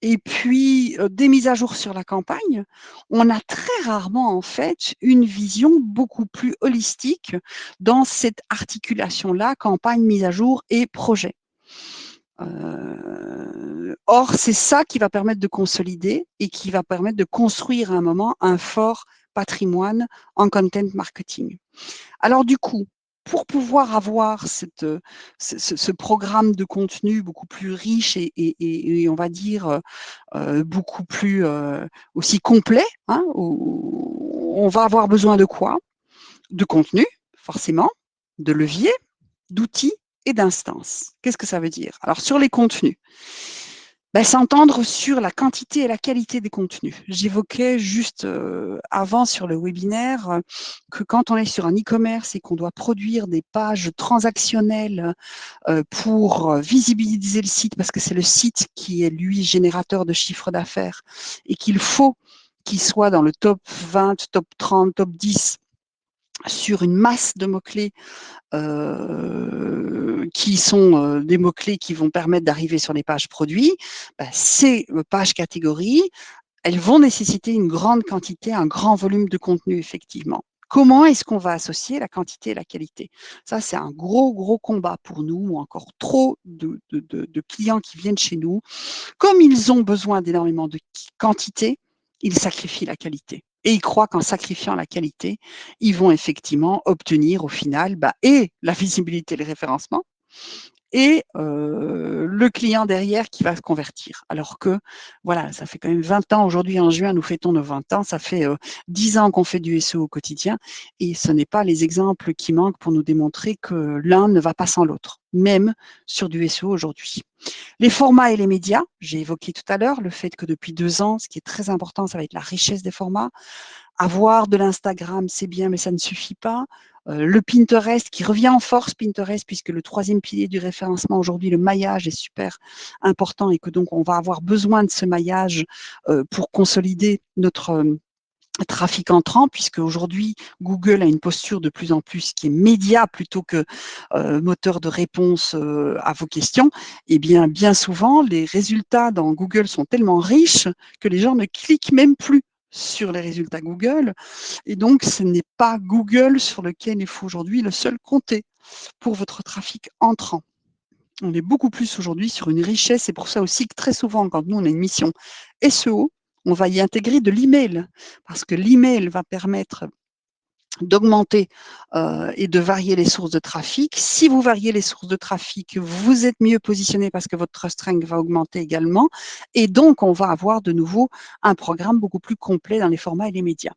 et puis, des mises à jour sur la campagne, on a très rarement, en fait, une vision beaucoup plus holistique dans cette articulation-là, campagne, mise à jour et projet. Or, c'est ça qui va permettre de consolider et qui va permettre de construire à un moment un fort patrimoine en content marketing. Alors du coup, pour pouvoir avoir ce programme de contenu beaucoup plus riche et on va dire, beaucoup plus aussi complet, hein, on va avoir besoin de quoi? De contenu, forcément, de leviers, d'outils et d'instances. Qu'est-ce que ça veut dire? Alors sur les contenus, s'entendre sur la quantité et la qualité des contenus. J'évoquais juste avant sur le webinaire que quand on est sur un e-commerce et qu'on doit produire des pages transactionnelles pour visibiliser le site, parce que c'est le site qui est, lui, générateur de chiffre d'affaires, et qu'il faut qu'il soit dans le top 20, top 30, top 10 sur une masse de mots-clés qui sont des mots-clés qui vont permettre d'arriver sur les pages produits, ces pages catégories, elles vont nécessiter une grande quantité, un grand volume de contenu, effectivement. Comment est-ce qu'on va associer la quantité et la qualité? Ça, c'est un gros, gros combat pour nous, ou encore trop de clients qui viennent chez nous. Comme ils ont besoin d'énormément de quantité, ils sacrifient la qualité. Et ils croient qu'en sacrifiant la qualité, ils vont effectivement obtenir au final et la visibilité et le référencement, et le client derrière qui va se convertir. Alors que, voilà, ça fait quand même 20 ans aujourd'hui, en juin, nous fêtons nos 20 ans, ça fait 10 ans qu'on fait du SEO au quotidien, et ce n'est pas les exemples qui manquent pour nous démontrer que l'un ne va pas sans l'autre, même sur du SEO aujourd'hui. Les formats et les médias, j'ai évoqué tout à l'heure le fait que depuis 2 ans, ce qui est très important, ça va être la richesse des formats. Avoir de l'Instagram, c'est bien, mais ça ne suffit pas. Le Pinterest qui revient en force, Pinterest, puisque le troisième pilier du référencement aujourd'hui, le maillage est super important, et que donc on va avoir besoin de ce maillage pour consolider notre trafic entrant, puisque aujourd'hui Google a une posture de plus en plus qui est média plutôt que moteur de réponse à vos questions. Et bien souvent, les résultats dans Google sont tellement riches que les gens ne cliquent même plus sur les résultats Google. Et donc, ce n'est pas Google sur lequel il faut aujourd'hui le seul compter pour votre trafic entrant. On est beaucoup plus aujourd'hui sur une richesse. C'est pour ça aussi que très souvent, quand nous, on a une mission SEO, on va y intégrer de l'email, parce que l'email va permettre d'augmenter et de varier les sources de trafic. Si vous variez les sources de trafic, vous êtes mieux positionné parce que votre trust rank va augmenter également. Et donc, on va avoir de nouveau un programme beaucoup plus complet dans les formats et les médias.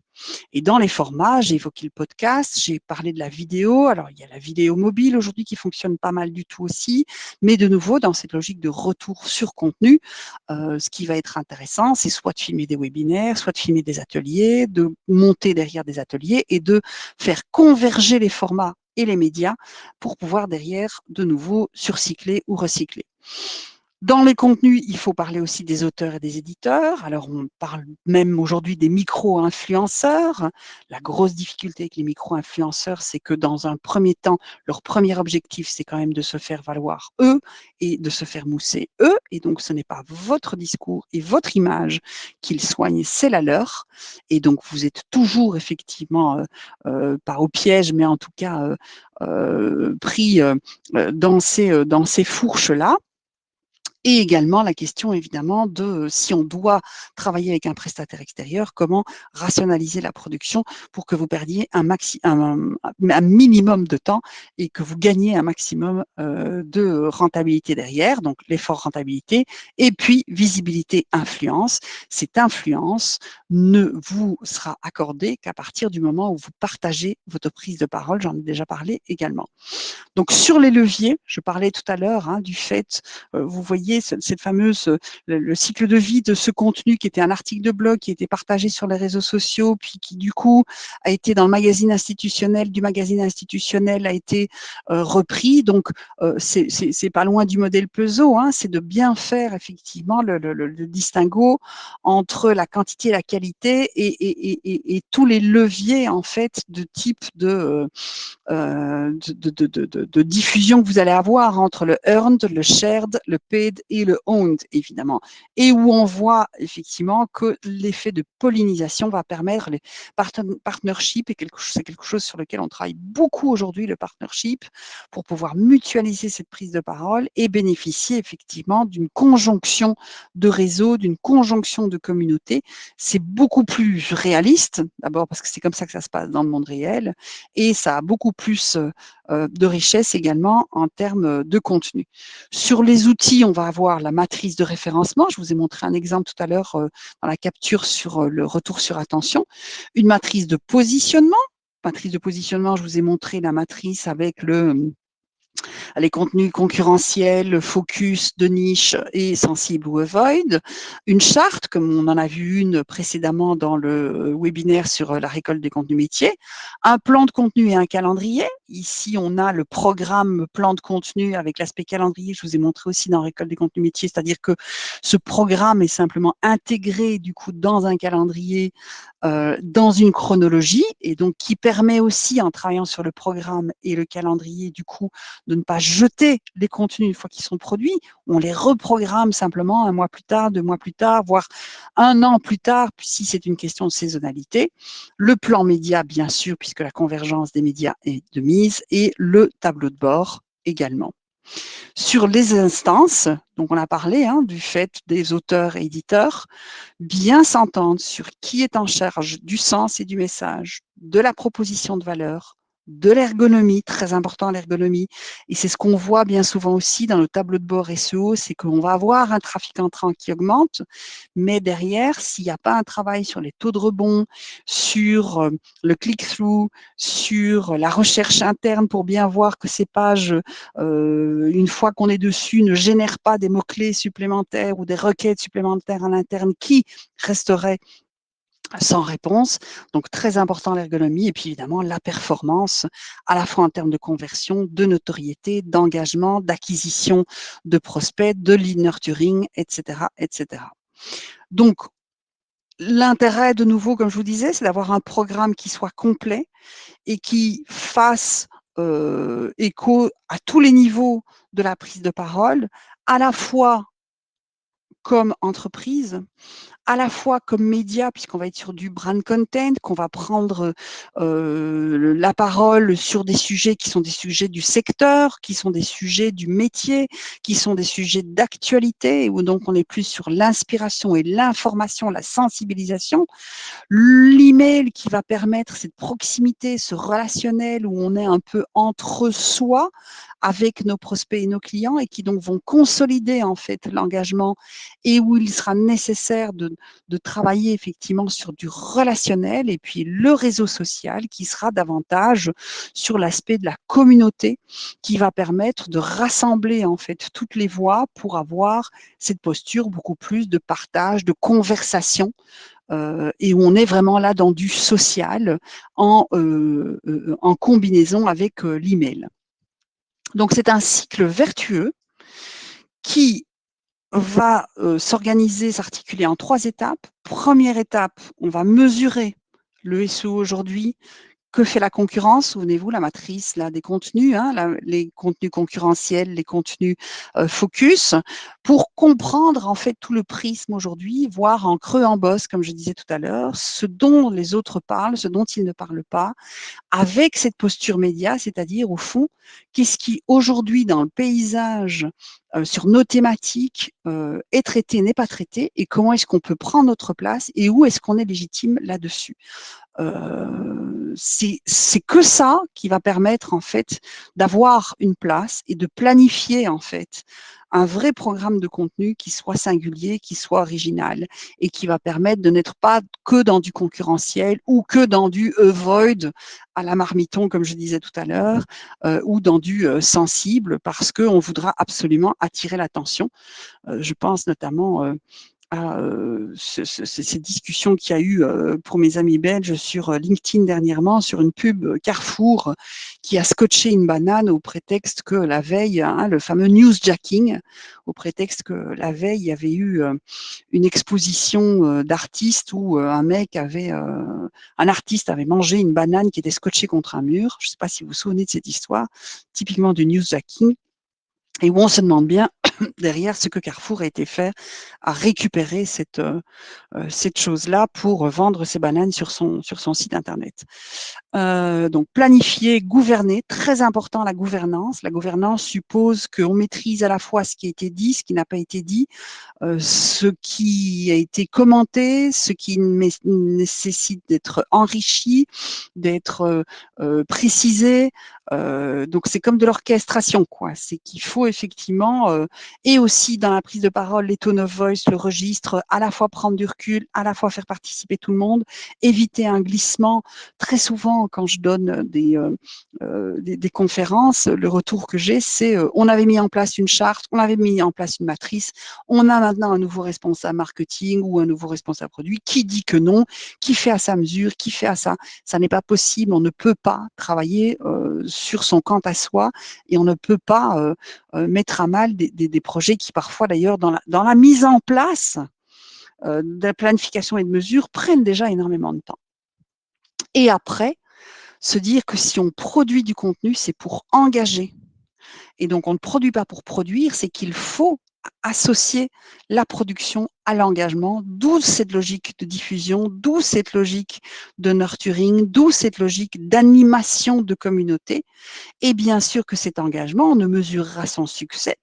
Et dans les formats, j'ai évoqué le podcast, j'ai parlé de la vidéo. Alors, il y a la vidéo mobile aujourd'hui qui fonctionne pas mal du tout aussi. Mais de nouveau, dans cette logique de retour sur contenu, ce qui va être intéressant, c'est soit de filmer des webinaires, soit de filmer des ateliers, de monter derrière des ateliers et de faire converger les formats et les médias pour pouvoir derrière, de nouveau, surcycler ou recycler. Dans les contenus, il faut parler aussi des auteurs et des éditeurs. Alors, on parle même aujourd'hui des micro-influenceurs. La grosse difficulté avec les micro-influenceurs, c'est que dans un premier temps, leur premier objectif, c'est quand même de se faire valoir eux et de se faire mousser eux. Et donc, ce n'est pas votre discours et votre image qu'ils soignent, c'est la leur. Et donc, vous êtes toujours effectivement, pas au piège, mais en tout cas pris dans ces fourches-là. Et également la question évidemment de si on doit travailler avec un prestataire extérieur, comment rationaliser la production pour que vous perdiez un minimum de temps et que vous gagniez un maximum de rentabilité derrière, donc l'effort rentabilité, et puis visibilité influence. Cette influence ne vous sera accordée qu'à partir du moment où vous partagez votre prise de parole, j'en ai déjà parlé également. Donc sur les leviers, je parlais tout à l'heure du fait, vous voyez cette fameuse, le cycle de vie de ce contenu qui était un article de blog qui était partagé sur les réseaux sociaux, puis qui du coup a été dans le magazine institutionnel, du magazine institutionnel a été repris. Donc c'est pas loin du modèle Peugeot, c'est de bien faire effectivement le distinguo entre la quantité et la qualité et tous les leviers en fait de type de diffusion que vous allez avoir entre le earned, le shared, le paid et le owned, évidemment. Et où on voit effectivement que l'effet de pollinisation va permettre les partnerships, et c'est quelque chose sur lequel on travaille beaucoup aujourd'hui, le partnership, pour pouvoir mutualiser cette prise de parole et bénéficier effectivement d'une conjonction de réseaux, d'une conjonction de communautés. C'est beaucoup plus réaliste, d'abord parce que c'est comme ça que ça se passe dans le monde réel, et ça a beaucoup plus de richesse également en termes de contenu. Sur les outils, on va avoir la matrice de référencement. Je vous ai montré un exemple tout à l'heure dans la capture sur le retour sur attention. Une matrice de positionnement. Matrice de positionnement, je vous ai montré la matrice avec les contenus concurrentiels, focus, de niche et sensible ou avoid. Une charte, comme on en a vu une précédemment dans le webinaire sur la récolte des contenus métiers. Un plan de contenu et un calendrier. Ici, on a le programme plan de contenu avec l'aspect calendrier. Je vous ai montré aussi dans récolte des contenus métiers, c'est-à-dire que ce programme est simplement intégré du coup dans un calendrier, dans une chronologie, et donc qui permet aussi, en travaillant sur le programme et le calendrier, du coup, de ne pas jeter les contenus une fois qu'ils sont produits. On les reprogramme simplement un mois plus tard, 2 mois plus tard, voire un an plus tard, si c'est une question de saisonnalité. Le plan média, bien sûr, puisque la convergence des médias est de mise, et le tableau de bord également. Sur les instances, donc on a parlé du fait des auteurs et éditeurs, bien s'entendre sur qui est en charge du sens et du message, de la proposition de valeur, de l'ergonomie, très important l'ergonomie, et c'est ce qu'on voit bien souvent aussi dans le tableau de bord SEO, c'est qu'on va avoir un trafic entrant qui augmente, mais derrière, s'il n'y a pas un travail sur les taux de rebond, sur le click-through, sur la recherche interne pour bien voir que ces pages, une fois qu'on est dessus, ne génèrent pas des mots-clés supplémentaires ou des requêtes supplémentaires en interne qui resteraient sans réponse. Donc, très important l'ergonomie et puis évidemment la performance, à la fois en termes de conversion, de notoriété, d'engagement, d'acquisition de prospects, de lead nurturing, etc., etc. Donc, l'intérêt, de nouveau, comme je vous disais, c'est d'avoir un programme qui soit complet et qui fasse écho à tous les niveaux de la prise de parole, à la fois comme entreprise, à la fois comme média, puisqu'on va être sur du brand content, qu'on va prendre la parole sur des sujets qui sont des sujets du secteur, qui sont des sujets du métier, qui sont des sujets d'actualité, où donc on est plus sur l'inspiration et l'information, la sensibilisation. L'email qui va permettre cette proximité, ce relationnel où on est un peu entre soi avec nos prospects et nos clients, et qui donc vont consolider en fait l'engagement, et où il sera nécessaire de de travailler effectivement sur du relationnel, et puis le réseau social qui sera davantage sur l'aspect de la communauté, qui va permettre de rassembler en fait toutes les voix pour avoir cette posture beaucoup plus de partage, de conversation, et où on est vraiment là dans du social en combinaison avec l'email. Donc c'est un cycle vertueux qui va s'organiser, s'articuler en 3 étapes. Première étape, on va mesurer le SEO aujourd'hui. Que fait la concurrence? Souvenez-vous, la matrice là, des contenus, hein, les contenus concurrentiels, les contenus focus, pour comprendre en fait tout le prisme aujourd'hui, voir en creux en bosse, comme je disais tout à l'heure, ce dont les autres parlent, ce dont ils ne parlent pas, avec cette posture média, c'est-à-dire au fond, qu'est-ce qui aujourd'hui dans le paysage sur nos thématiques est traité, n'est pas traité, et comment est-ce qu'on peut prendre notre place et où est-ce qu'on est légitime là-dessus. C'est que ça qui va permettre en fait d'avoir une place et de planifier en fait un vrai programme de contenu qui soit singulier, qui soit original et qui va permettre de n'être pas que dans du concurrentiel ou que dans du avoid à la marmiton, comme je disais tout à l'heure, ou dans du sensible parce qu'on voudra absolument attirer l'attention. Je pense notamment à ces discussions qu'il y a eu pour mes amis belges sur LinkedIn dernièrement, sur une pub Carrefour qui a scotché une banane au prétexte que la veille, hein, le fameux newsjacking, au prétexte que la veille, il y avait eu une exposition d'artistes où un artiste avait mangé une banane qui était scotchée contre un mur. Je ne sais pas si vous vous souvenez de cette histoire, typiquement du newsjacking, et où on se demande bien derrière ce que Carrefour a été fait à récupérer cette chose-là pour vendre ses bananes sur son site internet. Donc planifier, gouverner, très important la gouvernance. La gouvernance suppose qu'on maîtrise à la fois ce qui a été dit, ce qui n'a pas été dit, ce qui a été commenté, ce qui nécessite d'être enrichi, d'être précisé. Donc c'est comme de l'orchestration, quoi. C'est qu'il faut effectivement, et aussi dans la prise de parole, les tone of voice, le registre, à la fois prendre du recul, à la fois faire participer tout le monde, éviter un glissement. Très souvent, quand je donne des conférences, le retour que j'ai, c'est on avait mis en place une charte, on avait mis en place une matrice, on a maintenant un nouveau responsable marketing ou un nouveau responsable produit qui dit que non, qui fait à sa mesure, qui fait à ça. Ça n'est pas possible, on ne peut pas travailler sur son quant à soi et on ne peut pas mettre à mal des projets qui parfois d'ailleurs dans la mise en place de la planification et de mesure prennent déjà énormément de temps. Et après, se dire que si on produit du contenu, c'est pour engager. Et donc, on ne produit pas pour produire, c'est qu'il faut associer la production à l'engagement, d'où cette logique de diffusion, d'où cette logique de nurturing, d'où cette logique d'animation de communauté. Et bien sûr que cet engagement, on ne mesurera son succès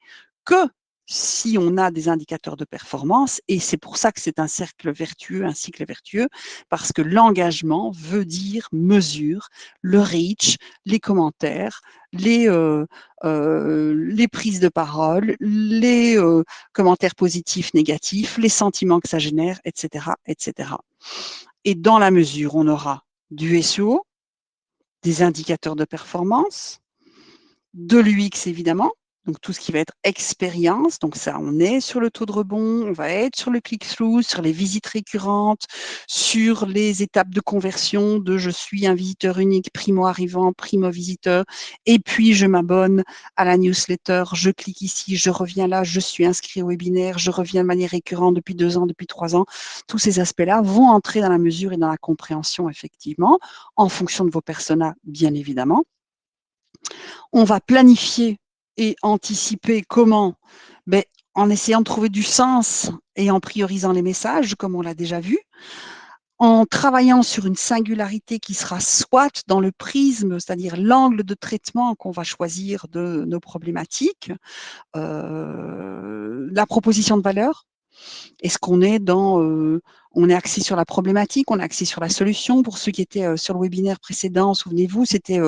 que si on a des indicateurs de performance, et c'est pour ça que c'est un cercle vertueux, un cycle vertueux, parce que l'engagement veut dire mesure, le reach, les commentaires, les prises de parole, les commentaires positifs, négatifs, les sentiments que ça génère, etc., etc. Et dans la mesure, on aura du SEO, des indicateurs de performance, de l'UX évidemment, donc tout ce qui va être expérience, donc ça, on est sur le taux de rebond, on va être sur le click-through, sur les visites récurrentes, sur les étapes de conversion de je suis un visiteur unique, primo-arrivant, primo-visiteur, et puis je m'abonne à la newsletter, je clique ici, je reviens là, je suis inscrit au webinaire, je reviens de manière récurrente depuis 2 ans, depuis 3 ans. Tous ces aspects-là vont entrer dans la mesure et dans la compréhension effectivement, en fonction de vos personas, bien évidemment. On va planifier et anticiper comment? Ben, en essayant de trouver du sens et en priorisant les messages, comme on l'a déjà vu, en travaillant sur une singularité qui sera soit dans le prisme, c'est-à-dire l'angle de traitement qu'on va choisir de nos problématiques, la proposition de valeur. Est-ce qu'on est dans on est axé sur la problématique, on est axé sur la solution. Pour ceux qui étaient, sur le webinaire précédent, souvenez-vous, c'était,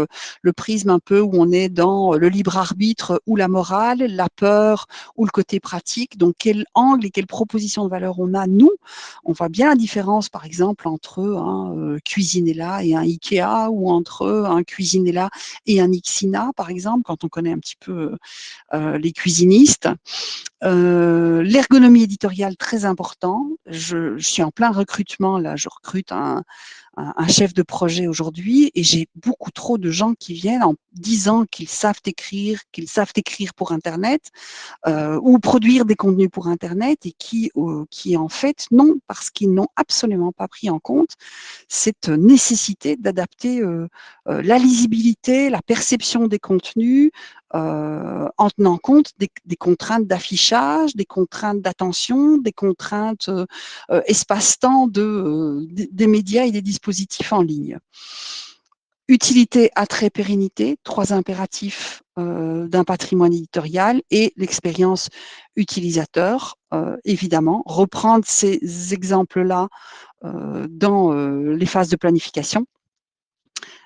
le prisme un peu où on est dans le libre arbitre ou la morale, la peur ou le côté pratique. Donc quel angle et quelle proposition de valeur on a, nous? On voit bien la différence, par exemple, entre un, Cuisinella et un IKEA ou entre un Cuisinella et un Ixina, par exemple, quand on connaît un petit peu, les cuisinistes. L'ergonomie éditoriale, très important. Je suis en plein recrutement, là, je recrute un chef de projet aujourd'hui et j'ai beaucoup trop de gens qui viennent en disant qu'ils savent écrire pour Internet, ou produire des contenus pour Internet et qui en fait non, parce qu'ils n'ont absolument pas pris en compte cette nécessité d'adapter la lisibilité, la perception des contenus, en tenant compte des contraintes d'affichage, des contraintes d'attention, des contraintes espace-temps des médias et des dispositifs en ligne. Utilité, attrait, pérennité, trois impératifs d'un patrimoine éditorial et l'expérience utilisateur, évidemment. Reprendre ces exemples-là dans les phases de planification.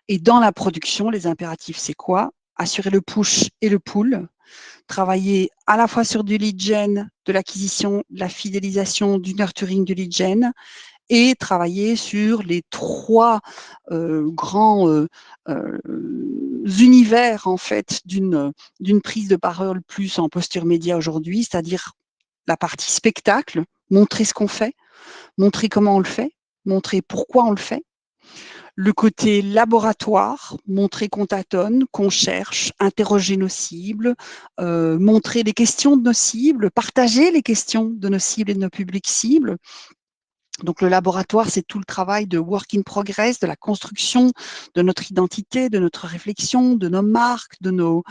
Et dans la production, les impératifs, c'est quoi? Assurer le push et le pull, travailler à la fois sur du lead gen, de l'acquisition, de la fidélisation, du nurturing du lead gen, et travailler sur les trois grands univers en fait d'une prise de parole plus en posture média aujourd'hui, c'est-à-dire la partie spectacle, montrer ce qu'on fait, montrer comment on le fait, montrer pourquoi on le fait. Le côté laboratoire, montrer qu'on tâtonne, qu'on cherche, interroger nos cibles, montrer les questions de nos cibles, partager les questions de nos cibles et de nos publics cibles. Donc le laboratoire, c'est tout le travail de work in progress, de la construction de notre identité, de notre réflexion, de nos marques, de nos.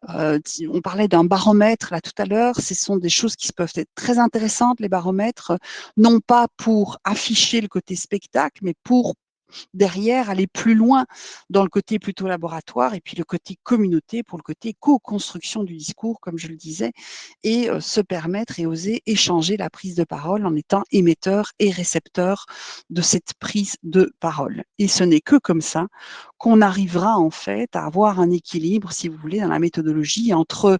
On parlait d'un baromètre là tout à l'heure. Ce sont des choses qui peuvent être très intéressantes, les baromètres, non pas pour afficher le côté spectacle, mais pour derrière, aller plus loin dans le côté plutôt laboratoire et puis le côté communauté pour le côté co-construction du discours, comme je le disais, et se permettre et oser échanger la prise de parole en étant émetteur et récepteur de cette prise de parole. Et ce n'est que comme ça qu'on arrivera en fait à avoir un équilibre, si vous voulez, dans la méthodologie entre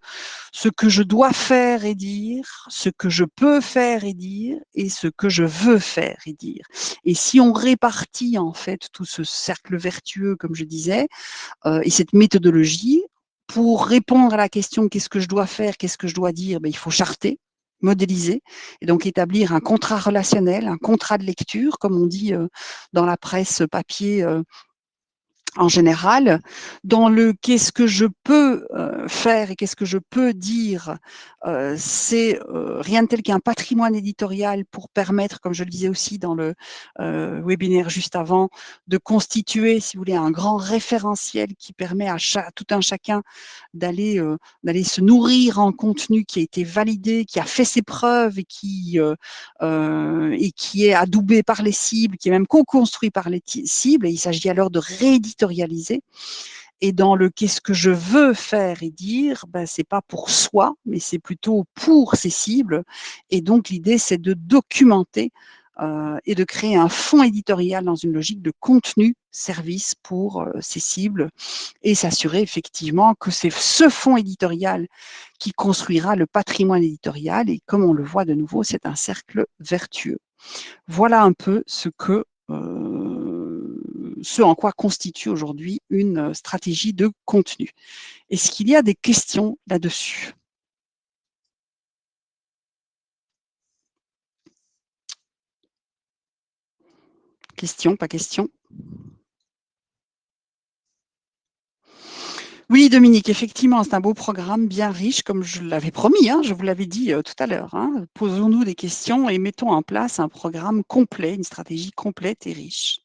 ce que je dois faire et dire, ce que je peux faire et dire, et ce que je veux faire et dire. Et si on répartit en fait tout ce cercle vertueux, comme je disais, et cette méthodologie, pour répondre à la question qu'est-ce que je dois faire, qu'est-ce que je dois dire, ben, il faut charter, modéliser, et donc établir un contrat relationnel, un contrat de lecture, comme on dit dans la presse papier en général, dans le qu'est-ce que je peux faire et qu'est-ce que je peux dire, c'est rien de tel qu'un patrimoine éditorial pour permettre, comme je le disais aussi dans le webinaire juste avant, de constituer, si vous voulez, un grand référentiel qui permet à tout un chacun d'aller se nourrir en contenu qui a été validé, qui a fait ses preuves et qui est adoubé par les cibles, qui est même co-construit par les cibles. Et il s'agit alors de rééditorialiser. Et dans le qu'est-ce que je veux faire et dire, ben, c'est pas pour soi, mais c'est plutôt pour ces cibles. Et donc l'idée, c'est de documenter et de créer un fonds éditorial dans une logique de contenu service pour ces cibles et s'assurer effectivement que c'est ce fonds éditorial qui construira le patrimoine éditorial. Et comme on le voit de nouveau, c'est un cercle vertueux. Voilà un peu ce en quoi constitue aujourd'hui une stratégie de contenu. Est-ce qu'il y a des questions là-dessus? Question, pas question? Oui, Dominique, effectivement, c'est un beau programme bien riche, comme je l'avais promis, hein, je vous l'avais dit tout à l'heure. Hein. Posons-nous des questions et mettons en place un programme complet, une stratégie complète et riche.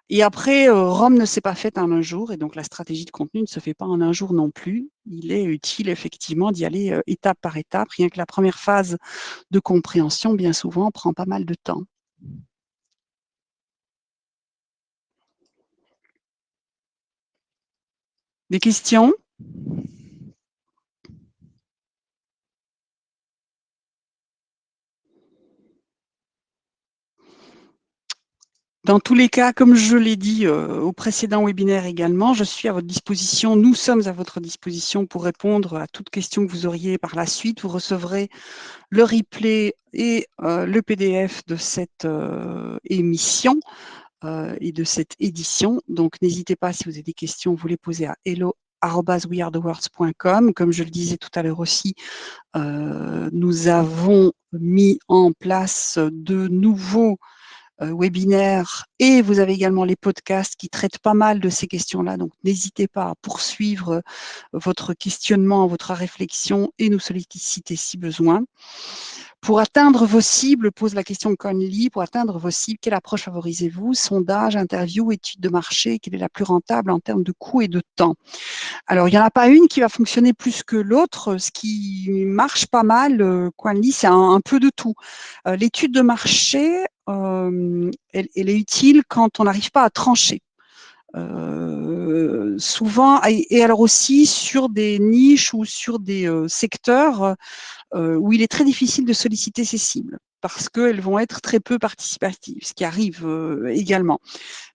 Et après, Rome ne s'est pas faite en un jour, et donc la stratégie de contenu ne se fait pas en un jour non plus. Il est utile effectivement d'y aller étape par étape, rien que la première phase de compréhension, bien souvent, prend pas mal de temps. Des questions? Dans tous les cas, comme je l'ai dit au précédent webinaire également, je suis à votre disposition. Nous sommes à votre disposition pour répondre à toute question que vous auriez par la suite. Vous recevrez le replay et le PDF de cette émission et de cette édition. Donc, n'hésitez pas, si vous avez des questions, vous les posez à hello@wearethewords.com. Comme je le disais tout à l'heure aussi, nous avons mis en place de nouveaux webinaires et vous avez également les podcasts qui traitent pas mal de ces questions-là. Donc, n'hésitez pas à poursuivre votre questionnement, votre réflexion et nous solliciter si besoin. Pour atteindre vos cibles, pose la question Conly, pour atteindre vos cibles, quelle approche favorisez-vous? Sondage, interview, étude de marché, quelle est la plus rentable en termes de coût et de temps? Alors, il n'y en a pas une qui va fonctionner plus que l'autre. Ce qui marche pas mal, Conly, c'est un peu de tout. L'étude de marché, elle est utile quand on n'arrive pas à trancher. Souvent, et alors aussi sur des niches ou sur des secteurs où il est très difficile de solliciter ces cibles parce qu'elles vont être très peu participatives, ce qui arrive également.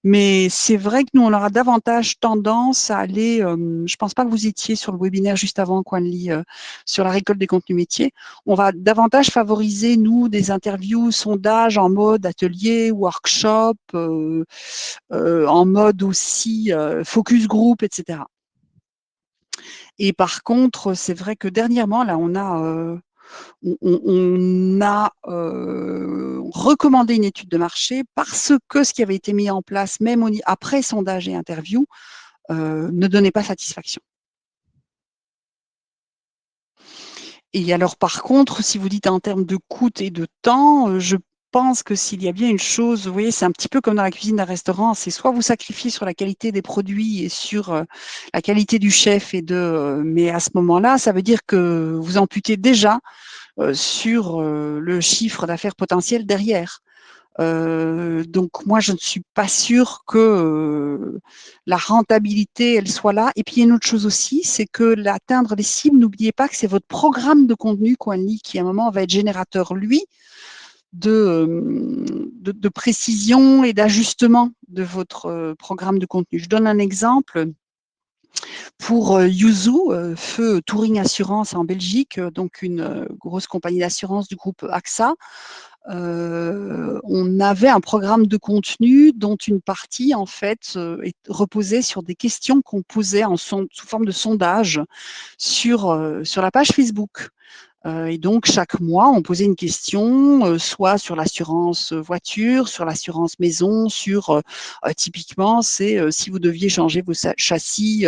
Mais c'est vrai que nous, on aura davantage tendance à aller, je pense pas que vous étiez sur le webinaire juste avant, Quanli, sur la récolte des contenus métiers. On va davantage favoriser, nous, des interviews, sondages en mode atelier, workshop, en mode aussi focus group, etc. Et par contre, c'est vrai que dernièrement, là, on a recommandé une étude de marché parce que ce qui avait été mis en place, même après sondage et interview, ne donnait pas satisfaction. Et alors, par contre, si vous dites en termes de coût et de temps, je pense que s'il y a bien une chose, vous voyez, c'est un petit peu comme dans la cuisine d'un restaurant, c'est soit vous sacrifiez sur la qualité des produits et sur la qualité du chef mais à ce moment-là, ça veut dire que vous amputez déjà sur le chiffre d'affaires potentiel derrière. Donc moi, je ne suis pas sûre que la rentabilité, elle soit là. Et puis, il y a une autre chose aussi, c'est que l'atteindre les cibles, n'oubliez pas que c'est votre programme de contenu, Quanly, qui à un moment va être générateur, lui, de précision et d'ajustement de votre programme de contenu. Je donne un exemple. Pour Yuzu, Feu Touring Assurance en Belgique, donc une grosse compagnie d'assurance du groupe AXA, on avait un programme de contenu dont une partie, en fait, reposait sur des questions qu'on posait sous forme de sondage sur la page Facebook. Et donc, chaque mois, on posait une question, soit sur l'assurance voiture, sur l'assurance maison, typiquement, c'est si vous deviez changer vos châssis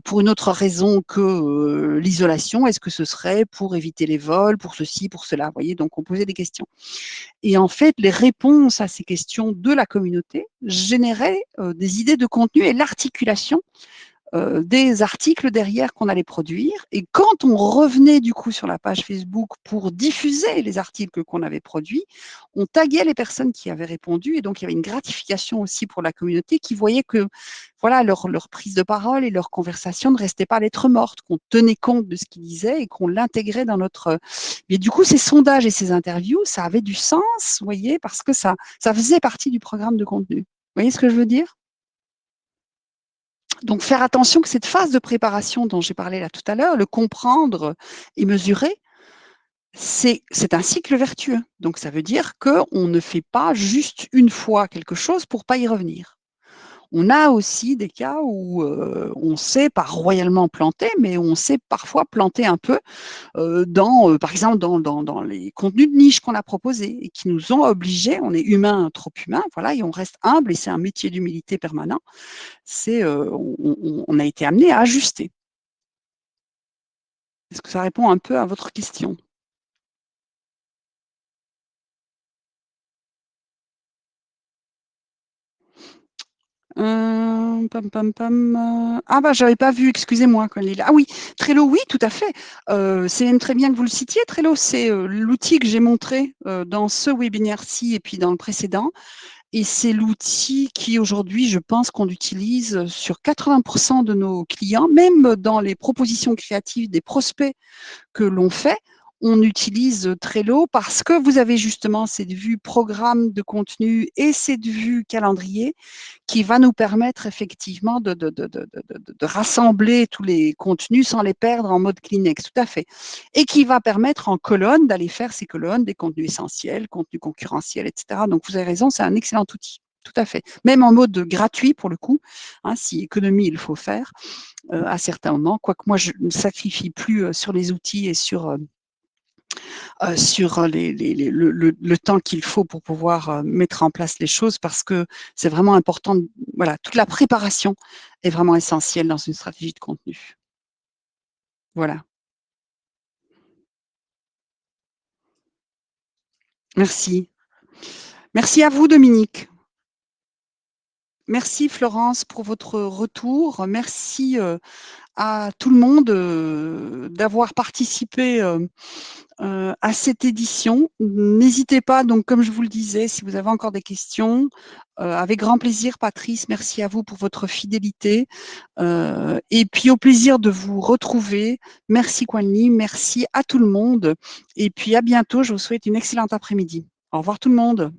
pour une autre raison que l'isolation, est-ce que ce serait pour éviter les vols, pour ceci, pour cela? Vous voyez, donc on posait des questions. Et en fait, les réponses à ces questions de la communauté généraient des idées de contenu et l'articulation des articles derrière qu'on allait produire. Et quand on revenait du coup sur la page Facebook pour diffuser les articles qu'on avait produits, on taguait les personnes qui avaient répondu. Et donc, il y avait une gratification aussi pour la communauté qui voyait que voilà, leur prise de parole et leur conversation ne restait pas lettre morte, qu'on tenait compte de ce qu'ils disaient et qu'on l'intégrait dans notre... Mais du coup, ces sondages et ces interviews, ça avait du sens, vous voyez, parce que ça faisait partie du programme de contenu. Vous voyez ce que je veux dire? Donc, faire attention que cette phase de préparation dont j'ai parlé là tout à l'heure, le comprendre et mesurer, c'est un cycle vertueux. Donc, ça veut dire qu'on ne fait pas juste une fois quelque chose pour pas y revenir. On a aussi des cas où on s'est pas royalement planté, mais on s'est parfois planté un peu par exemple, dans les contenus de niche qu'on a proposés et qui nous ont obligés, on est humain, trop humain, voilà, et on reste humble et c'est un métier d'humilité permanent. On a été amené à ajuster. Est-ce que ça répond un peu à votre question? Pam, pam, pam. Ah bah j'avais pas vu, excusez-moi, Colline. Ah oui, Trello, oui, tout à fait. C'est même très bien que vous le citiez. Trello, c'est l'outil que j'ai montré dans ce webinaire-ci et puis dans le précédent. Et c'est l'outil qui aujourd'hui, je pense qu'on utilise sur 80% de nos clients, même dans les propositions créatives des prospects que l'on fait. on utilise Trello parce que vous avez justement cette vue programme de contenu et cette vue calendrier qui va nous permettre effectivement de rassembler tous les contenus sans les perdre en mode Kleenex, tout à fait. Et qui va permettre en colonne d'aller faire ces colonnes, des contenus essentiels, contenus concurrentiels, etc. Donc vous avez raison, c'est un excellent outil. Tout à fait. Même en mode gratuit pour le coup, hein, si économie il faut faire à certains moments, quoique moi je ne sacrifie plus sur les outils et sur le temps qu'il faut pour pouvoir mettre en place les choses parce que c'est vraiment important. Voilà, toute la préparation est vraiment essentielle dans une stratégie de contenu. Voilà. Merci. Merci à vous, Dominique. Merci, Florence, pour votre retour. Merci à tout le monde d'avoir participé à cette édition. N'hésitez pas, donc comme je vous le disais, si vous avez encore des questions, avec grand plaisir, Patrice, merci à vous pour votre fidélité. Et puis au plaisir de vous retrouver. Merci Kwanli, merci à tout le monde. Et puis à bientôt, je vous souhaite une excellente après-midi. Au revoir tout le monde.